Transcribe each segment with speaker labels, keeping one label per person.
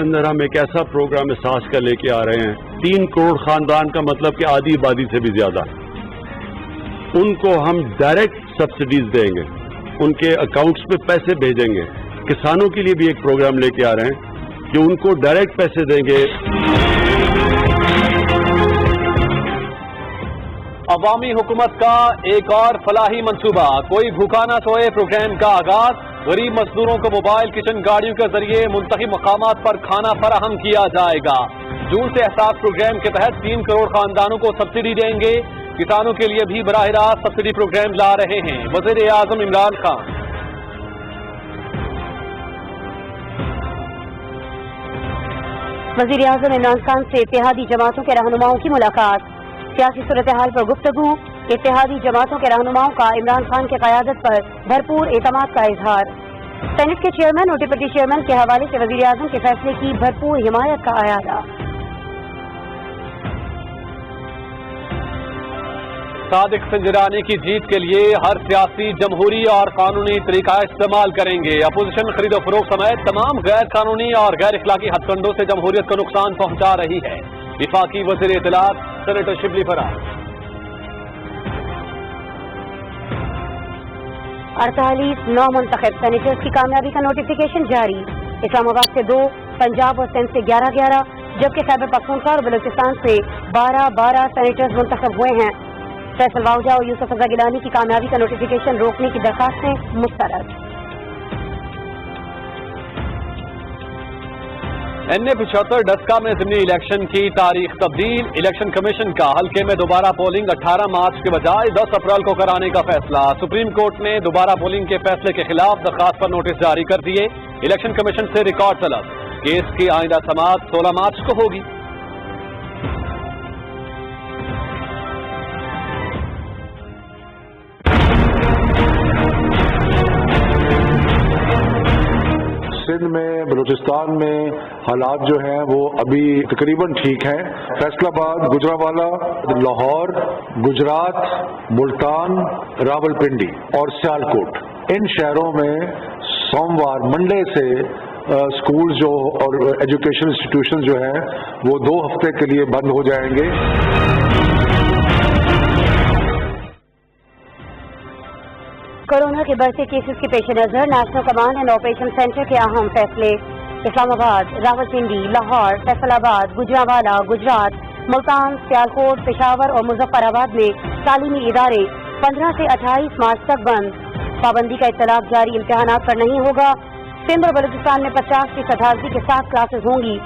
Speaker 1: اندر ہم ایک ایسا پروگرام اساس کا لے کے آ رہے ہیں 3 کروڑ خاندان کا مطلب کہ آدھی آبادی سے بھی زیادہ ان کو ہم ڈائریکٹ سبسڈیز دیں گے, ان کے اکاؤنٹس پہ پیسے بھیجیں گے. کسانوں کے لیے بھی ایک پروگرام لے کے آ رہے ہیں کہ ان کو ڈائریکٹ پیسے دیں گے.
Speaker 2: عوامی حکومت کا ایک اور فلاحی منصوبہ, کوئی بھوکا نہ سوئے پروگرام کا آغاز. غریب مزدوروں کو موبائل کچن گاڑیوں کے ذریعے منتخب مقامات پر کھانا فراہم کیا جائے گا. جون سے احساس پروگرام کے تحت 3 کروڑ خاندانوں کو سبسڈی دیں گے. کسانوں کے لیے بھی براہ راست سبسڈی پروگرام لا رہے ہیں وزیر اعظم عمران خان.
Speaker 3: وزیر اعظم عمران خان سے اتحادی جماعتوں کے رہنماؤں کی ملاقات. سیاسی صورتحال پر گفتگو. اتحادی جماعتوں کے رہنماؤں کا عمران خان کی قیادت پر بھرپور اعتماد کا اظہار. سینٹ کے چیئرمین اور ڈپٹی چیئرمین کے حوالے سے وزیر اعظم کے فیصلے کی بھرپور حمایت کا اعادہ.
Speaker 2: صادق سنجرانی کی جیت کے لیے ہر سیاسی, جمہوری اور قانونی طریقہ استعمال کریں گے. اپوزیشن خرید و فروخت سمیت تمام غیر قانونی اور غیر اخلاقی ہتھ کنڈوں سے جمہوریت کو نقصان پہنچا رہی ہے. وفاقی وزیر اطلاعات سینیٹر شبلی فراز.
Speaker 3: 48 نو منتخب سینیٹرز کی کامیابی کا نوٹیفیکیشن جاری. اسلام آباد سے 2, پنجاب اور سندھ سے 11 جبکہ خیبر پختونخوا اور بلوچستان سے 12 سینیٹرز منتخب ہوئے ہیں. فیصل واؤجا اور یوسف رضا گیلانی کی کامیابی کا نوٹیفیکیشن روکنے کی درخواستیں مسترد.
Speaker 2: NA-75 ڈسکا میں ضمنی الیکشن کی تاریخ تبدیل. الیکشن کمیشن کا حلقے میں دوبارہ پولنگ 18 مارچ کے بجائے 10 اپریل کو کرانے کا فیصلہ. سپریم کورٹ نے دوبارہ پولنگ کے فیصلے کے خلاف درخواست پر نوٹس جاری کر دیے. الیکشن کمیشن سے ریکارڈ طلب. کیس کی آئندہ سماعت 16 مارچ کو ہوگی.
Speaker 4: سندھ میں, بلوچستان میں حالات جو ہیں وہ ابھی تقریباً ٹھیک ہیں. فیصل آباد, گجرانوالہ, لاہور, گجرات, ملتان, راولپنڈی اور سیالکوٹ, ان شہروں میں سوموار منڈے سے اسکول جو اور ایجوکیشن انسٹیٹیوشن جو ہیں وہ 2 ہفتے کے لیے بند ہو جائیں گے.
Speaker 3: کورونا کے بڑھتے کیسز کے پیش نظر national command and operation centre کے اہم فیصلے. اسلام آباد, راولپنڈی, لاہور, فیصل آباد, گجرانوالہ, گجرات, ملتان, سیالکوٹ, پشاور اور مظفر آباد میں تعلیمی ادارے 15 سے 28 مارچ تک بند. پابندی کا اطلاق جاری امتحانات پر نہیں ہوگا. سندھ اور بلوچستان میں 50% حاضری کے ساتھ کلاسز ہوں گی.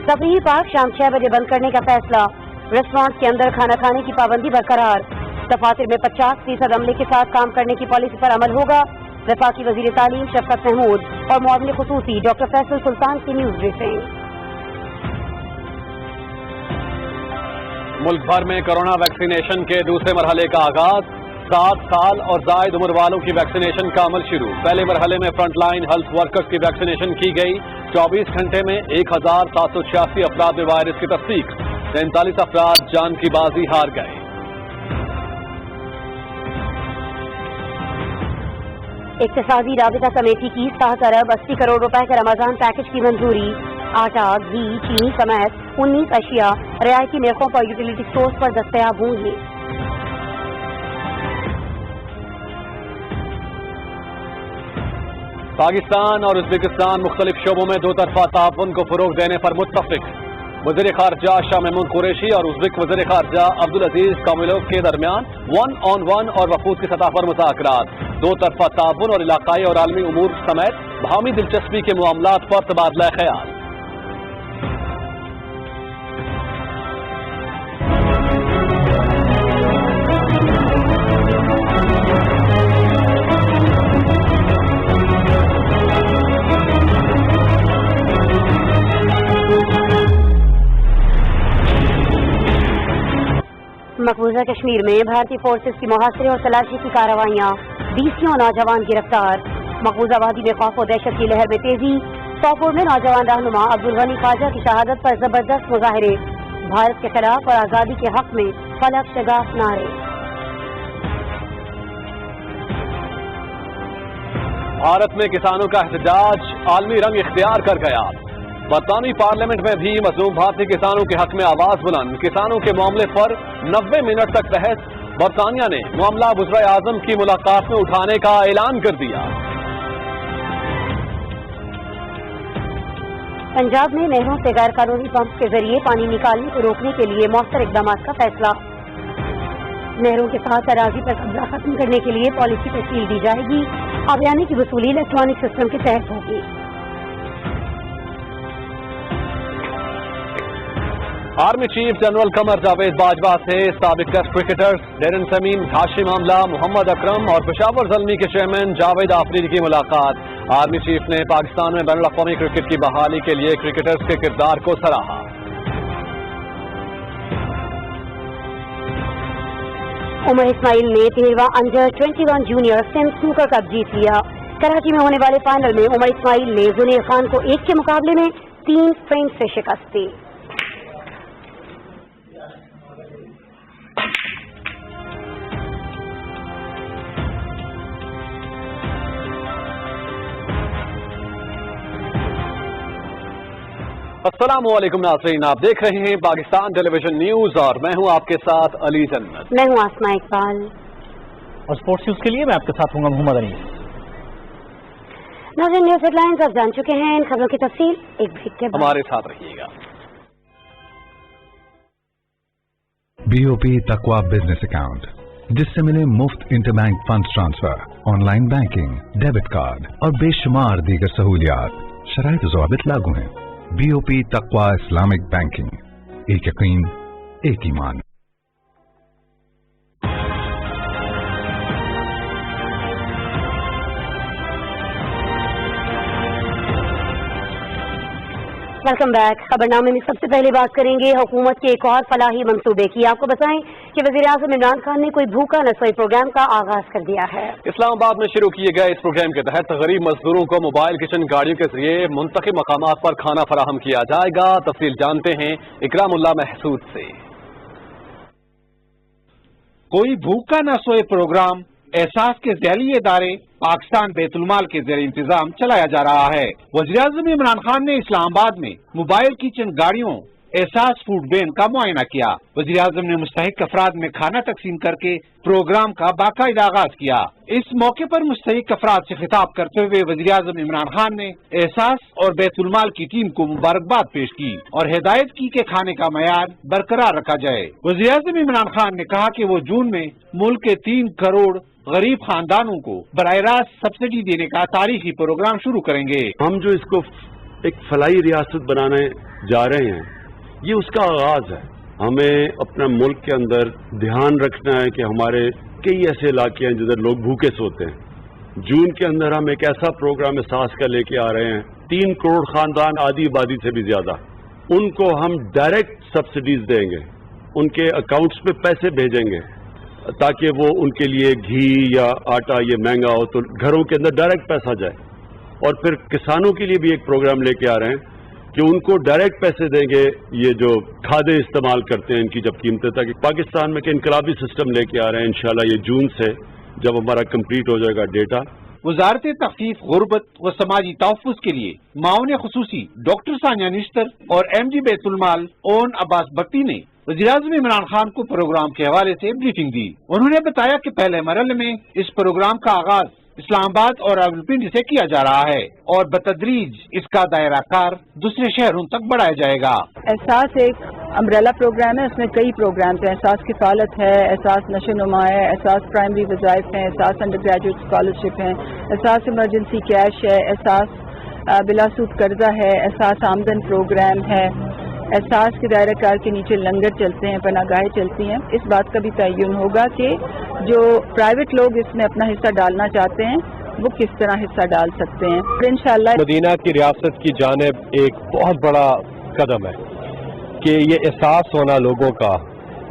Speaker 3: تفریحی پارک شام 6 بجے بند کرنے کا فیصلہ. ریسٹورانٹ کے اندر کھانا کھانے کی پابندی برقرار. دفاتر میں 50% عملے کے ساتھ کام کرنے کی پالیسی پر عمل ہوگا. وفاقی وزیر تعلیم شفقت محمود اور معاون خصوصی ڈاکٹر فیصل سلطان کی نیوز بریفنگ.
Speaker 2: ملک بھر میں کورونا ویکسینیشن کے دوسرے مرحلے کا آغاز. 7 سال اور زائد عمر والوں کی ویکسینیشن کا عمل شروع. پہلے مرحلے میں فرنٹ لائن ہیلتھ ورکرز کی ویکسینیشن کی گئی. 24 گھنٹے میں 1786 افراد میں وائرس کی تصدیق. 43 افراد جان کی بازی ہار گئے.
Speaker 3: اقتصادی رابطہ کمیٹی کی 7 ارب 80 کروڑ روپے کا رمضان پیکج کی منظوری. آٹا, گھی, چینی سمیت 19 اشیاء رعایتی نرخوں پر یوٹیلیٹی اسٹورز پر دستیاب ہوں گی.
Speaker 2: پاکستان اور ازبکستان مختلف شعبوں میں 2 طرفہ تعاون کو فروغ دینے پر متفق. وزیر خارجہ شاہ محمود قریشی اور ازبک وزیر خارجہ عبدالعزیز کاملوف کے درمیان 1-on-1 اور وفود کی سطح پر مذاکرات. 2 طرفہ تعاون اور علاقائی اور عالمی امور سمیت باہمی دلچسپی کے معاملات پر تبادلہ خیال.
Speaker 3: مقبوضہ کشمیر میں بھارتی فورسز کی محاصرے اور تلاشی کی کارروائیاں. 20 نوجوان گرفتار. مقبوضہ وادی میں خوف و دہشت کی لہر میں تیزی. سوپور میں نوجوان رہنما عبدالغنی خواجہ کی شہادت پر زبردست مظاہرے. بھارت کے خلاف اور آزادی کے حق میں فلک شگاف نعرے.
Speaker 2: بھارت میں کسانوں کا احتجاج عالمی رنگ اختیار کر گیا. برطانوی پارلیمنٹ میں بھی مظلوم بھارتی کسانوں کے حق میں آواز بلند، کسانوں کے معاملے پر 90 منٹ تک بحث، برطانیہ نے معاملہ وزراء اعظم کی ملاقات میں اٹھانے کا اعلان کر دیا۔
Speaker 3: پنجاب میں نہروں سے غیر قانونی پمپ کے ذریعے پانی نکالنے کو روکنے کے لیے مؤثر اقدامات کا فیصلہ، نہروں کے ساتھ اراضی پر قبضہ ختم کرنے کے لیے پالیسی تشکیل دی جائے گی، آبیانی کی وصولی الیکٹرانک سسٹم کے تحت ہوگی۔
Speaker 2: Army chief general Qamar Javed Bajwa سے سابق ٹیسٹ کرکٹرز ڈیرن سمین، ہاشم آملہ، محمد اکرم اور پشاور زلمی کے چیئرمین جاوید آفریدی کی ملاقات۔ آرمی چیف نے پاکستان میں بین الاقوامی کرکٹ کی بحالی کے لیے کرکٹرز کے کردار کو سراہا۔
Speaker 3: عمر اسماعیل نے 13واں under 21 junior Sindh snooker cup جیت لیا۔ کراچی میں ہونے والے فائنل میں عمر اسماعیل نے زنیر خان کو 1 کے مقابلے میں 3 فرینچ سے شکست دی۔
Speaker 2: السلام علیکم ناظرین، آپ دیکھ رہے ہیں پاکستان ٹیلی ویژن نیوز اور میں ہوں آپ کے ساتھ علی جنت۔
Speaker 3: میں ہوں آسماء اقبال
Speaker 5: اور اسپورٹس نیوز کے لیے میں آپ کے ساتھ ہوں گا محمد علی۔
Speaker 3: ناظرین، نیوز ہیڈ لائنز آپ جان چکے ہیں، ان خبروں کی تفصیل ایک بریک کے بعد۔
Speaker 2: ہمارے ساتھ رہیے گا۔
Speaker 6: BOP تقوی بزنس اکاؤنٹ، جس سے ملے مفت inter bank fund transfer, online banking, debit card اور بے شمار دیگر سہولیات، شرائط و ضوابط لاگو ہیں۔ BOP تقوی اسلامک بینکنگ، ایک یقین، ایک ایمان۔
Speaker 3: Welcome back. خبرنامے میں سب سے پہلے بات کریں گے حکومت کے ایک اور فلاحی منصوبے کی۔ آپ کو بتائیں کہ وزیر اعظم عمران خان نے کوئی بھوکا نہ سوئے پروگرام کا آغاز کر دیا ہے۔
Speaker 2: اسلام آباد میں شروع کیے گئے اس پروگرام کے تحت غریب مزدوروں کو موبائل کچن گاڑیوں کے ذریعے منتخب مقامات پر کھانا فراہم کیا جائے گا۔ تفصیل جانتے ہیں اکرام اللہ محسود سے۔
Speaker 7: کوئی بھوکا نہ سوئے پروگرام احساس کے ذیلی ادارے پاکستان بیت المال کے زیر انتظام چلایا جا رہا ہے۔ وزیراعظم عمران خان نے اسلام آباد میں موبائل کچن گاڑیوں احساس فوڈ وین کا معائنہ کیا۔ وزیراعظم نے مستحق افراد میں کھانا تقسیم کر کے پروگرام کا باقاعدہ آغاز کیا۔ اس موقع پر مستحق افراد سے خطاب کرتے ہوئے وزیراعظم عمران خان نے احساس اور بیت المال کی ٹیم کو مبارکباد پیش کی اور ہدایت کی کہ کھانے کا معیار برقرار رکھا جائے۔ وزیراعظم عمران خان نے کہا کہ وہ جون میں ملک کے 3 کروڑ غریب خاندانوں کو براہ راست سبسڈی دینے کا تاریخی پروگرام شروع کریں گے۔
Speaker 1: ہم جو اس کو ایک فلاحی ریاست بنانے جا رہے ہیں، یہ اس کا آغاز ہے۔ ہمیں اپنا ملک کے اندر دھیان رکھنا ہے کہ ہمارے کئی ایسے علاقے ہیں جدھر لوگ بھوکے سوتے ہیں۔ جون کے اندر ہم ایک ایسا پروگرام احساس کا لے کے آ رہے ہیں، 3 کروڑ خاندان، آدھی آبادی سے بھی زیادہ، ان کو ہم ڈائریکٹ سبسڈیز دیں گے، ان کے اکاؤنٹس پہ پیسے بھیجیں گے تاکہ وہ ان کے لیے گھی یا آٹا یہ مہنگا ہو تو گھروں کے اندر ڈائریکٹ پیسہ جائے۔ اور پھر کسانوں کے لیے بھی ایک پروگرام لے کے آ رہے ہیں کہ ان کو ڈائریکٹ پیسے دیں گے، یہ جو کھادیں استعمال کرتے ہیں ان کی جب قیمتیں، تاکہ پاکستان میں ایک انقلابی سسٹم لے کے آ رہے ہیں انشاءاللہ یہ جون سے جب ہمارا کمپلیٹ ہو جائے گا ڈیٹا۔
Speaker 7: وزارت تخفیف غربت و سماجی تحفظ کے لیے معاون خصوصی ڈاکٹر ثانیہ نشتر اور MD بیت المال اون عباس بگٹی نے وزیراعظم عمران خان کو پروگرام کے حوالے سے بریفنگ دی۔ انہوں نے بتایا کہ پہلے مرحلے میں اس پروگرام کا آغاز اسلام آباد اور راولپنڈی سے کیا جا رہا ہے اور بتدریج اس کا دائرہ کار دوسرے شہروں تک بڑھایا جائے گا۔
Speaker 8: احساس ایک امبریلا پروگرام ہے، اس میں کئی پروگرامز ہیں۔ احساس کفالت ہے، احساس نشو نما ہے، احساس پرائمری وظائف ہیں، احساس انڈر گریجویٹ اسکالرشپ ہیں، احساس ایمرجنسی کیش ہے، احساس بلا سود قرضہ ہے، احساس آمدن پروگرام ہے، احساس کے دائرہ کار کے نیچے لنگر چلتے ہیں، پناہ گاہیں چلتی ہیں۔ اس بات کا بھی تعین ہوگا کہ جو پرائیویٹ لوگ اس میں اپنا حصہ ڈالنا چاہتے ہیں وہ کس طرح حصہ ڈال سکتے ہیں۔ انشاءاللہ
Speaker 9: مدینہ کی ریاست کی جانب ایک بہت بڑا قدم ہے کہ یہ احساس ہونا لوگوں کا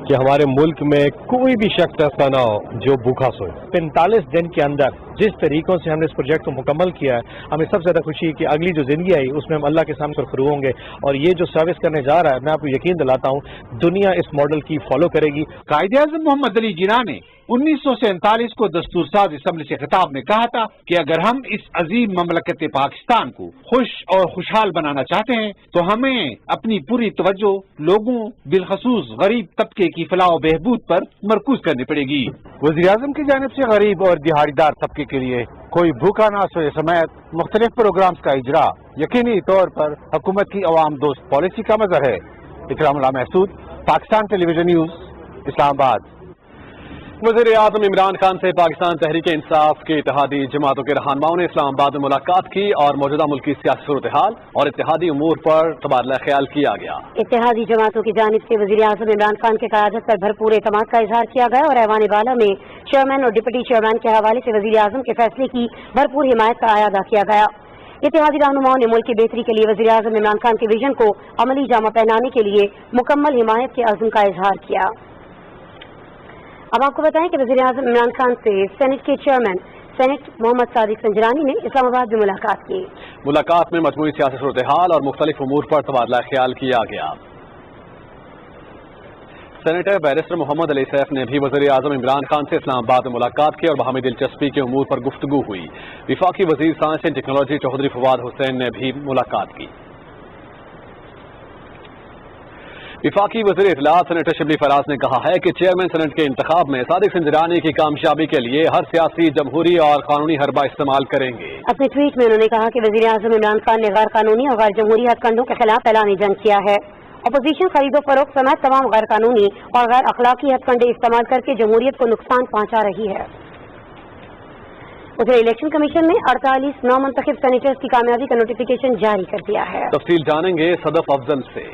Speaker 9: کہ ہمارے ملک میں کوئی بھی شخص ایسا نہ ہو جو بھوکا سوئے۔
Speaker 5: 45 دن کے اندر जिस तरीकों से हमने इस प्रोजेक्ट को मुकम्मल किया है, हमें सबसे ज़्यादा खुशी है कि अगली जो ज़िंदगी आई उसमें हम अल्लाह के सामने सुरखरू होंगे, और ये जो सर्विस करने जा रहा है, मैं आपको यकीन दिलाता हूँ दुनिया इस मॉडल की फॉलो करेगी।
Speaker 7: कायदे-ए-आज़म मोहम्मद अली जिन्ना ने 1947 को दस्तूर साज असम्बली से खिताब में कहा था कि अगर हम इस अजीम ममलकत पाकिस्तान को खुश और खुशहाल बनाना चाहते हैं तो हमें अपनी पूरी तवज्जो लोगों बिलखसूस गरीब तबके की फलाह और बहबूद पर मरकूज करनी पड़ेगी।
Speaker 10: वज़ीर-ए-आज़म की जानिब से गरीब और दिहाड़ीदार तबके के लिए कोई भूखा ना सोए समेत मुख्तलिफ प्रोग्राम्स का इजरा यकीनी तौर पर हुकूमत की अवाम दोस्त पॉलिसी का मज़हर है। Ikramullah Mahsud, Pakistan television news, Islamabad.
Speaker 2: वज़ीर आज़म इमरान खान से पाकिस्तान तहरीक इंसाफ के इत्तेहादी जमातों के रहनुमाओं ने इस्लामाबाद में मुलाकात की और मौजूदा मुल्की सियासी सूरत हाल और इत्तेहादी उमूर पर तबादला ख्याल किया गया।
Speaker 3: इत्तेहादी जमातों की जानिब से वज़ीर आज़म इमरान खान की क़यादत पर भरपूर एतमाद का इजहार किया गया और ऐवान बाला में चेयरमैन और डिप्टी चेयरमैन के हवाले से वज़ीर आज़म के फैसले की भरपूर हिमायत का अदा किया गया। इत्तेहादी रहनुमाओं ने मुल्क की बेहतरी के लिए वज़ीर आज़म इमरान खान के विजन को अमली जामा पहनाने के लिए मुकम्मल हिमायत के अज़्म का इजहार किया। अब आपको बताएं कि वज़ीर आज़म इमरान खान से सेनेट के चेयरमैन सेनेट मोहम्मद सादिक संजरानी ने इस्लामाबाद में मुलाकात की।
Speaker 2: मुलाकात में मजमूई सियासी सूरत हाल और मुख्तलिफ उमूर पर तबादला ख्याल किया गया। सेनेटर बैरिस्टर मोहम्मद अली सैफ ने भी वज़ीर आज़म इमरान खान से इस्लामाबाद में मुलाकात की और बाहमी दिलचस्पी के उमूर पर गुफ्तगू हुई। विफाकी वज़ीर science and technology Chaudhry Fawad Hussain ने भी मुलाकात की। विफाकी वज़ीर इत्तलात सेनेटर शिबली फराज ने कहा है कि चेयरमैन सेनेट के इंतखाब में सादिक संजरानी की कामयाबी के लिए हर सियासी, जमहूरी और कानूनी हरबा इस्तेमाल करेंगे।
Speaker 3: अपने ट्वीट में उन्होंने कहा कि वज़ीर आज़म इमरान खान ने गैर कानूनी और गैर जमहूरी हथकंडों के खिलाफ ऐलानी जंग किया है। अपोजिशन खरीदो फरोख्त समेत तमाम गैर कानूनी और गैर अखलाकी हथकंडे इस्तेमाल करके जमहूरियत को नुकसान पहुंचा रही है। उधर इलेक्शन कमीशन ने 48 नामुंतखब सेनेटर्स की कामयाबी का नोटिफिकेशन जारी कर दिया है।
Speaker 2: तफसील जानेंगे सदफ अफजल से।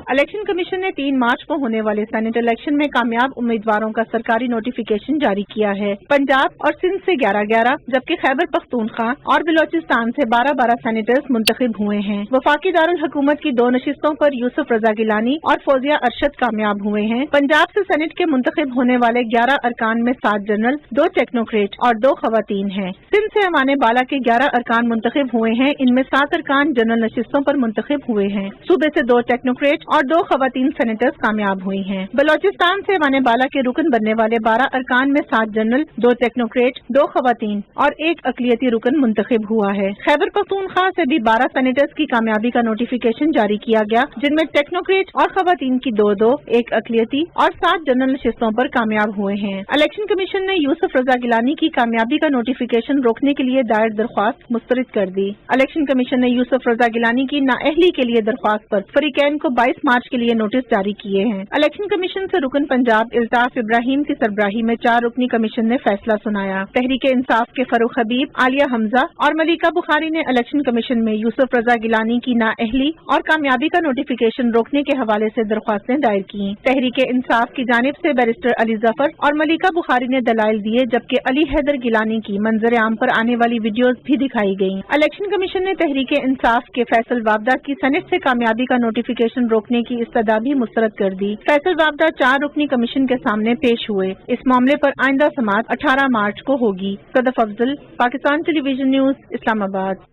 Speaker 8: इलेक्शन कमीशन ने 3 मार्च को होने वाले सेनेट इलेक्शन में कामयाब उम्मीदवारों का सरकारी नोटिफिकेशन जारी किया है। पंजाब और सिंध से 11-11 जबकि खैबर पख्तूनख्वा और बलोचिस्तान से 12-12 सेनेटर्स मुंतखब हुए हैं। वफाकी दारुल हुकूमत की 2 नशिस्तों पर यूसुफ रजा गिलानी और फौजिया अरशद कामयाब हुए हैं। पंजाब से सेनेट के मुंतखब होने वाले 11 अरकान में 7 जनरल, 2 टेक्नोक्रेट और 2 खवातीन हैं। सिंध से अमाने बाला के 11 अरकान मुंतखब हुए हैं। इनमें 7 अरकान जनरल नशिस्तों पर मुंतखब हुए हैं। सूबे से 2 टेक्नोक्रेट और 2 खवातीन सेनेटर्स कामयाब हुई हैं। बलोचिस्तान से अमाने बाला के रुकन बनने वाले 12 अरकान में 7 जनरल, 2 टेक्नोक्रेट, 2 खवातीन और 1 अकलियती रुकन मुंतखब हुआ है। खैबर पख्तूनख्वा से भी 12 सेनेटर्स की कामयाबी का नोटिफिकेशन जारी किया गया, जिनमें टेक्नोक्रेट और खवातीन की 2-2, 1 अकलियती और 7 जनरल नशिस्तों पर कामयाब हुए हैं। इलेक्शन कमीशन ने यूसुफ रजा गिलानी की कामयाबी का नोटिफिकेशन रोकने के लिए दायर दरख्वास्त मुस्तरद कर दी। इलेक्शन कमीशन ने यूसुफ रजा गिलानी की नाअहली के लिए दरख्वास्त पर फरीकैन को 22 मार्च के लिए नोटिस जारी किए हैं। इलेक्शन कमीशन से रुकन पंजाब इल्ताफ इब्राहिम की सरबराही में 4 रुकनी कमीशन ने फैसला सुनाया। तहरीक इंसाफ के फरूख हबीब, आलिया हमजा और मलिका बुखारी ने इलेक्शन कमीशन में यूसुफ रजा गिलानी की नाअहली और कामयाबी का नोटिफिकेशन रोकने के हवाले से दरख्वास्तें दायर की। तहरीक इंसाफ की जानिब से बैरिस्टर अली जफर और मलिका बुखारी ने दलाइल दिए, जबकि अली हैदर गिलानी की मंजर आम पर आने वाली वीडियोज भी दिखाई गयी। इलेक्शन कमीशन ने तहरीक इंसाफ के फैसल वाबदा की सेनेट से कामयाबी का नोटिफिकेशन रोकने की इस्तदा भी मुस्तरद कर दी। फैसल वाबदा 4 रुकनी कमीशन के सामने पेश हुए। इस मामले पर आइंदा समाअत 18 मार्च को होगी। Sadaf Afzal, Pakistan television news, Islamabad.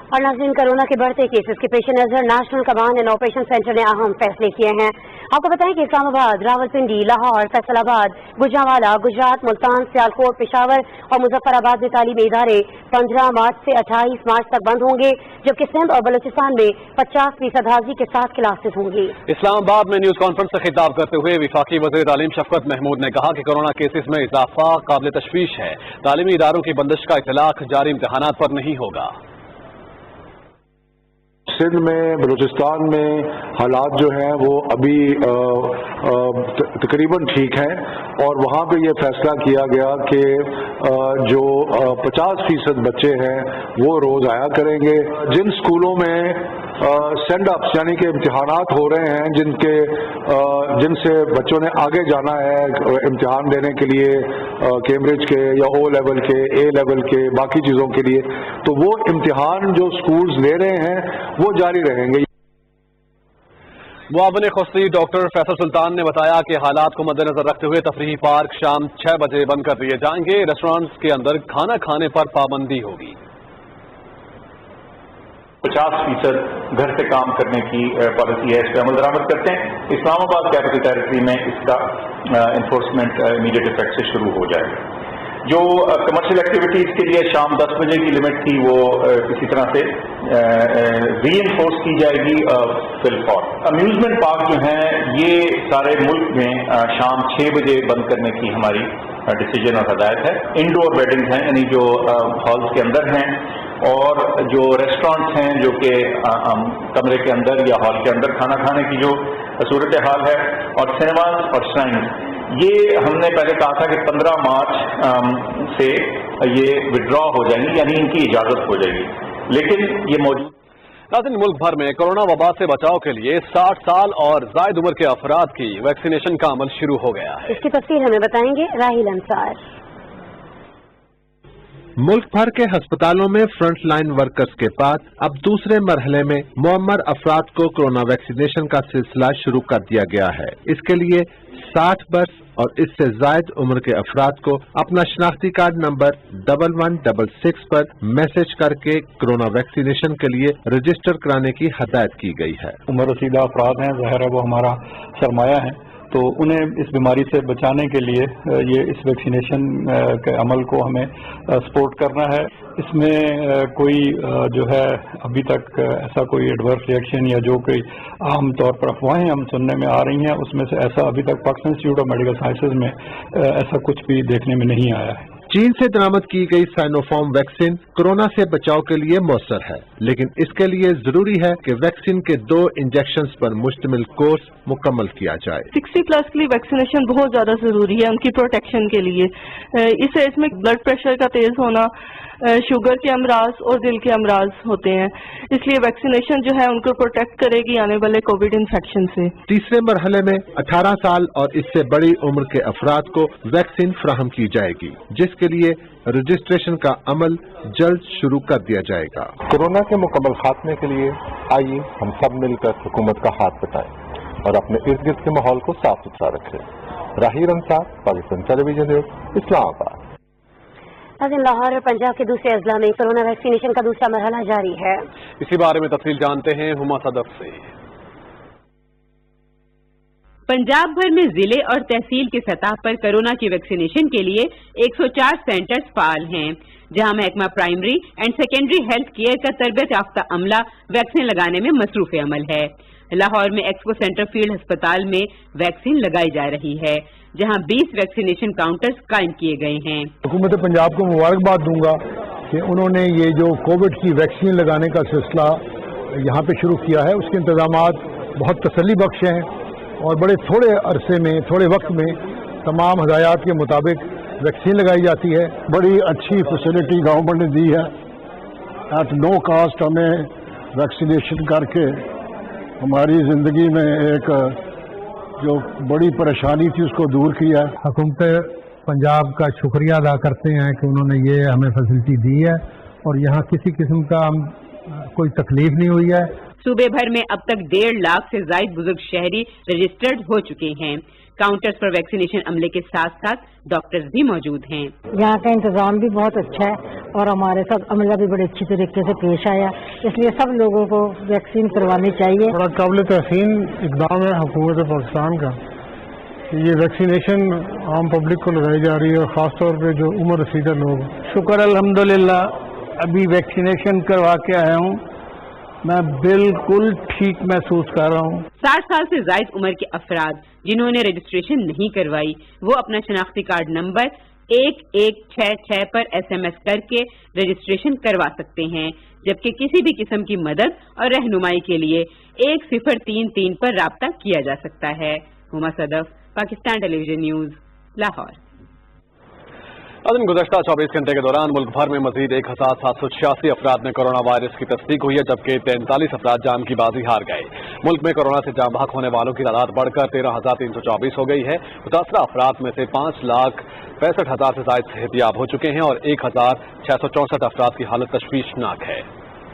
Speaker 3: और नाज़रीन, कोरोना के बढ़ते केसेस के पेश नजर national command and operation centre ने अहम फैसले किए हैं। आपको बताएं कि इस्लामाबाद, रावलपिंडी, लाहौर, फैसलाबाद, गुजरांवाला, गुजरात, मुल्तान, सियालकोट, पेशावर और मुजफ्फराबाद में तालीमी इदारे 15 मार्च से 28 मार्च तक बंद होंगे, जबकि सिंध और बलूचिस्तान में 50% हाजिरी के साथ क्लासेस होंगी।
Speaker 2: इस्लामाबाद में न्यूज कॉन्फ्रेंस से खिताब करते हुए विफाकी वज़ीर तालीम शफकत महमूद ने कहा कि कोरोना केसेस में इजाफा काबिल तशवीश है। तालीमी इदारों की बंदिश का इतलाक जारी इम्तहानात पर नहीं होगा।
Speaker 4: सिंध में, बलूचिस्तान में हालात जो हैं वो अभी तकरीबन ठीक हैं और वहाँ पे ये फैसला किया गया कि जो 50% बच्चे हैं वो रोज़ आया करेंगे। जिन स्कूलों में सेंड अप्स यानी कि इम्तिहानात हो रहे हैं जिनसे बच्चों ने आगे जाना है इम्तिहान देने के लिए, कैम्ब्रिज के या ओ लेवल के, ए लेवल के, बाकी चीज़ों के लिए, तो वो इम्तिहान जो स्कूल्स ले रहे हैं वो जारी रहेंगे।
Speaker 2: मुआविन खुसरी डॉक्टर फैसल सुल्तान ने बताया कि हालात को मद्देनजर रखते हुए तफरीही पार्क शाम 6 बजे बंद कर दिए जाएंगे। रेस्टोरेंट्स के अंदर खाना खाने पर पाबंदी होगी।
Speaker 11: 50% घर से काम करने की पॉलिसी है, इस पर अमल दरामद करते हैं। इस्लामाबाद कैपिटल टेरिटरी में इसका इन्फोर्समेंट इमीडिएट इफेक्ट से शुरू हो जाएगा। जो कमर्शियल एक्टिविटीज़ के लिए शाम 10 बजे की लिमिट थी वो किसी तरह से री एनफोर्स की जाएगी फिलहाल। अम्यूजमेंट पार्क जो हैं ये सारे मुल्क में शाम 6 बजे बंद करने की हमारी डिसीजन और हदायत है। इंडोर वेडिंग्स हैं यानी जो हॉल्स के अंदर हैं, और जो रेस्टोरेंट्स हैं जो कि कमरे के अंदर या हॉल के अंदर खाना खाने की जो सूरत हाल है, और सिनेमाज और श्राइन्स, ये हमने पहले कहा था कि 15 मार्च से ये विड्रॉ हो जाएंगी यानी इनकी इजाजत हो जाएगी, लेकिन ये मौजूद
Speaker 2: नाज़रीन मुल्क भर में कोरोना वबा से बचाव के लिए 60 साल और जायद उम्र के अफराद की वैक्सीनेशन का अमल शुरू हो गया है।
Speaker 3: इसकी तफसील हमें बताएंगे राहिल अंसार।
Speaker 5: मुल्क भर के अस्पतालों में फ्रंट लाइन वर्कर्स के बाद अब दूसरे मरहले में मुअम्मर अफराद को कोरोना वैक्सीनेशन का सिलसिला शुरू कर दिया गया है। इसके लिए 60 वर्ष और इससे जायद उम्र के अफराद को अपना शनाख्ती कार्ड नंबर 1166 पर मैसेज करके कोरोना वैक्सीनेशन के लिए रजिस्टर कराने की हदायत की गई है।
Speaker 12: उम्र रसीदा अफराद हैं, ज़ाहिर है वो हमारा सरमाया है, तो उन्हें इस बीमारी से बचाने के लिए ये इस वैक्सीनेशन के अमल को हमें सपोर्ट करना है। इसमें कोई जो है अभी तक ऐसा कोई एडवर्स रिएक्शन या जो कोई आम तौर पर अफवाहें हम सुनने में आ रही हैं, उसमें से ऐसा अभी तक Pakistan institute of medical sciences में ऐसा कुछ भी देखने में नहीं आया है।
Speaker 5: चीन से दरामद की गई साइनोफार्म वैक्सीन कोरोना से बचाव के लिए मौसर है, लेकिन इसके लिए जरूरी है कि वैक्सीन के 2 इंजेक्शन पर मुश्तमिल कोर्स मुकम्मल किया जाए।
Speaker 13: 60+ के लिए वैक्सीनेशन बहुत ज्यादा जरूरी है उनकी प्रोटेक्शन के लिए। इस एज में ब्लड प्रेशर का तेज होना, शुगर के अमराज और दिल के अमराज होते हैं, इसलिए वैक्सीनेशन जो है उनको प्रोटेक्ट करेगी आने वाले कोविड इन्फेक्शन से।
Speaker 5: तीसरे मरहले में 18 साल और इससे बड़ी उम्र के अफराद को वैक्सीन फराहम की जाएगी, जिसके लिए रजिस्ट्रेशन का अमल जल्द शुरू कर दिया जाएगा।
Speaker 14: कोरोना के मुकम्मल खात्मे के लिए आइए हम सब मिलकर हुकूमत का हाथ बटाएं और अपने इर्द गिर्द के माहौल को साफ सुथरा रखें। Rahil Ansar, Pakistan television news, Islamabad.
Speaker 3: लाहौर और पंजाब के दूसरे अजला में कोरोना वैक्सीनेशन का दूसरा मरहला जारी है।
Speaker 2: इसी बारे में तफसील जानते हैं हुमा सदफ से।
Speaker 15: पंजाब भर में जिले और तहसील की सतह पर कोरोना की वैक्सीनेशन के लिए 104 सेंटर्स फाल हैं, जहां महकमा primary and secondary health care का तरबियत याफ्ता अमला वैक्सीन लगाने में मसरूफ अमल है। लाहौर में एक्सपो सेंटर फील्ड अस्पताल में वैक्सीन लगाई जा रही है, जहां 20 वैक्सीनेशन काउंटर्स कायम किए गए हैं।
Speaker 16: हुकूमत पंजाब को मुबारकबाद दूंगा कि उन्होंने ये जो कोविड की वैक्सीन लगाने का सिलसिला यहाँ पे शुरू किया है, उसके इंतजामात बहुत तसल्ली बख्श हैं और बड़े थोड़े अरसे में, थोड़े वक्त में तमाम हदायत के मुताबिक वैक्सीन लगाई जाती है। बड़ी अच्छी फैसिलिटी गवर्नमेंट ने दी है, एट नो कास्ट हमें वैक्सीनेशन करके हमारी ज़िंदगी में एक जो बड़ी परेशानी थी उसको दूर किया है।
Speaker 17: हुकूमत पंजाब का शुक्रिया अदा करते हैं कि उन्होंने ये हमें फैसिलिटी दी है और यहाँ किसी किस्म का कोई तकलीफ नहीं हुई है।
Speaker 15: सूबे भर में अब तक 1.5 लाख से ज्यादा बुजुर्ग शहरी रजिस्टर्ड हो चुके हैं। काउंटर्स पर वैक्सीनेशन अमले के साथ साथ डॉक्टर्स भी मौजूद हैं।
Speaker 18: यहाँ का इंतजाम भी बहुत अच्छा है और हमारे साथ अमला भी बड़े अच्छी तरीके से पेश आया, इसलिए सब लोगों को वैक्सीन करवानी चाहिए।
Speaker 16: बड़ा काबिल तहसीन इकदाम है हुकूमत पाकिस्तान का, ये वैक्सीनेशन आम पब्लिक को लगाई जा रही है और ख़ास तौर पे जो उम्र रसीदा लोग।
Speaker 17: शुक्र अल्हम्दुलिल्लाह, अभी वैक्सीनेशन करवा के आया हूँ, मैं बिल्कुल ठीक महसूस कर रहा हूँ।
Speaker 15: 60 साल से ज्यादा उम्र के अफराद जिन्होंने रजिस्ट्रेशन नहीं करवाई, वो अपना शनाख्ती कार्ड नंबर 1166 पर SMS करके रजिस्ट्रेशन करवा सकते हैं, जबकि किसी भी किस्म की मदद और रहनुमाई के लिए 1033 पर राब्ता किया जा सकता है। Huma Sadaf, Pakistan television news, Lahore.
Speaker 2: गुज़श्ता 24 घंटे के दौरान मुल्क भर में मजीद 1786 अफराद में कोरोना वायरस की तस्दीक हुई है, जबकि 43 अफराद जान की बाजी हार गए। मुल्क में कोरोना से जान बहक होने वालों की तादाद बढ़कर 13,324 हो गई है। मुतासरा अफराद में से 5,65,000 से ज्यादा सेहतियाब हो चुके हैं और 1,664 अफराद की हालत तशवीशनाक है।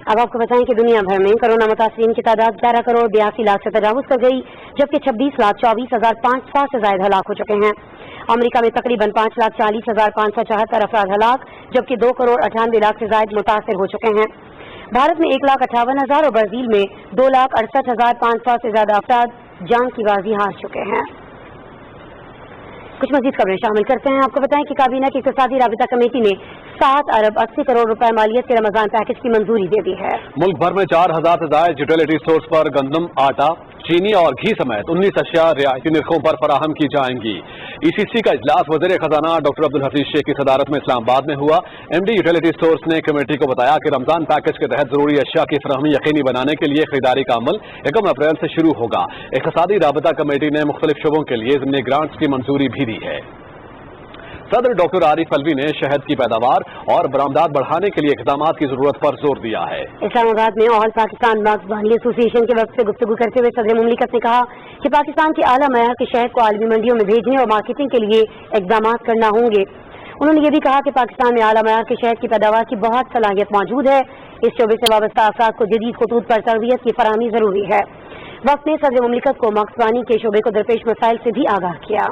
Speaker 3: अब आपको बताएं कि दुनिया भर में कोरोना मुतासरीन की तादाद 11 करोड़ 82 लाख से तजावुज कर गई, जबकि 26,24,500 से ज्यादा हलाक हो चुके हैं। अमेरिका में तकरीबन 5,40,574 अफराद हलाक, जबकि 2 करोड़ 98 लाख से ज्यादा मुतासर हो चुके हैं। भारत में 1,58,000 और ब्राजील में 2,68,500 से ज्यादा अफराद जान की बाजी हार चुके हैं। कुछ मजीद खबरें शामिल करते हैं। आपको बताएं कि काबीना की इक़्तिसादी राबिता कमेटी ने 7 अरब 80 करोड़ रुपए मालियत के रमजान पैकेज की मंजूरी दे दी है।
Speaker 2: मुल्क भर में 4,000 से ज्यादा यूटिलिटी स्टोर्स पर गंदम, आटा, चीनी और घी समेत 19 अशिया रियायती निर्खों पर फराहम की जाएंगी। ईसीसी का इजलास वज़ीर खजाना डॉक्टर अब्दुल हफीज शेख की सदारत में इस्लामाबाद में हुआ। एमडी यूटिलिटी स्टोर्स ने कमेटी को बताया कि रमजान पैकेज के तहत जरूरी अशिया की फराहमी यकीनी बनाने के लिए खरीदारी का अमल 1 अप्रैल से शुरू होगा। इक़्तिसादी राबिता कमेटी ने मुख्तलिफ शुबों के लिए ज़िमनी ग्रांट्स की मंजूरी भी दी है। सदर डॉक्टर आरिफ अलवी ने शहद की पैदावार और बरामदात बढ़ाने के लिए इक़दाम की जरूरत पर जोर दिया है।
Speaker 3: इस्लामाबाद में ऑल पाकिस्तान बागबानी एसोसिएशन के वक्त से गुफ्तगू करते हुए सदर मुमलिकत ने कहा कि पाकिस्तान के आला मयार के शहद को आलमी मंडियों में भेजने और मार्केटिंग के लिए इक़दाम करना होंगे। उन्होंने ये भी कहा कि पाकिस्तान में आला मयार के शहद की पैदावार की बहुत सलाहियत मौजूद है। इस शोबे से वाबस्ता अफराद को जदीद खतूत पर तरबियत की फराहमी जरूरी है। वक्त ने सदर मुमलिकत को बागबानी के शोबे को दरपेश मसाइल से भी आगाह किया।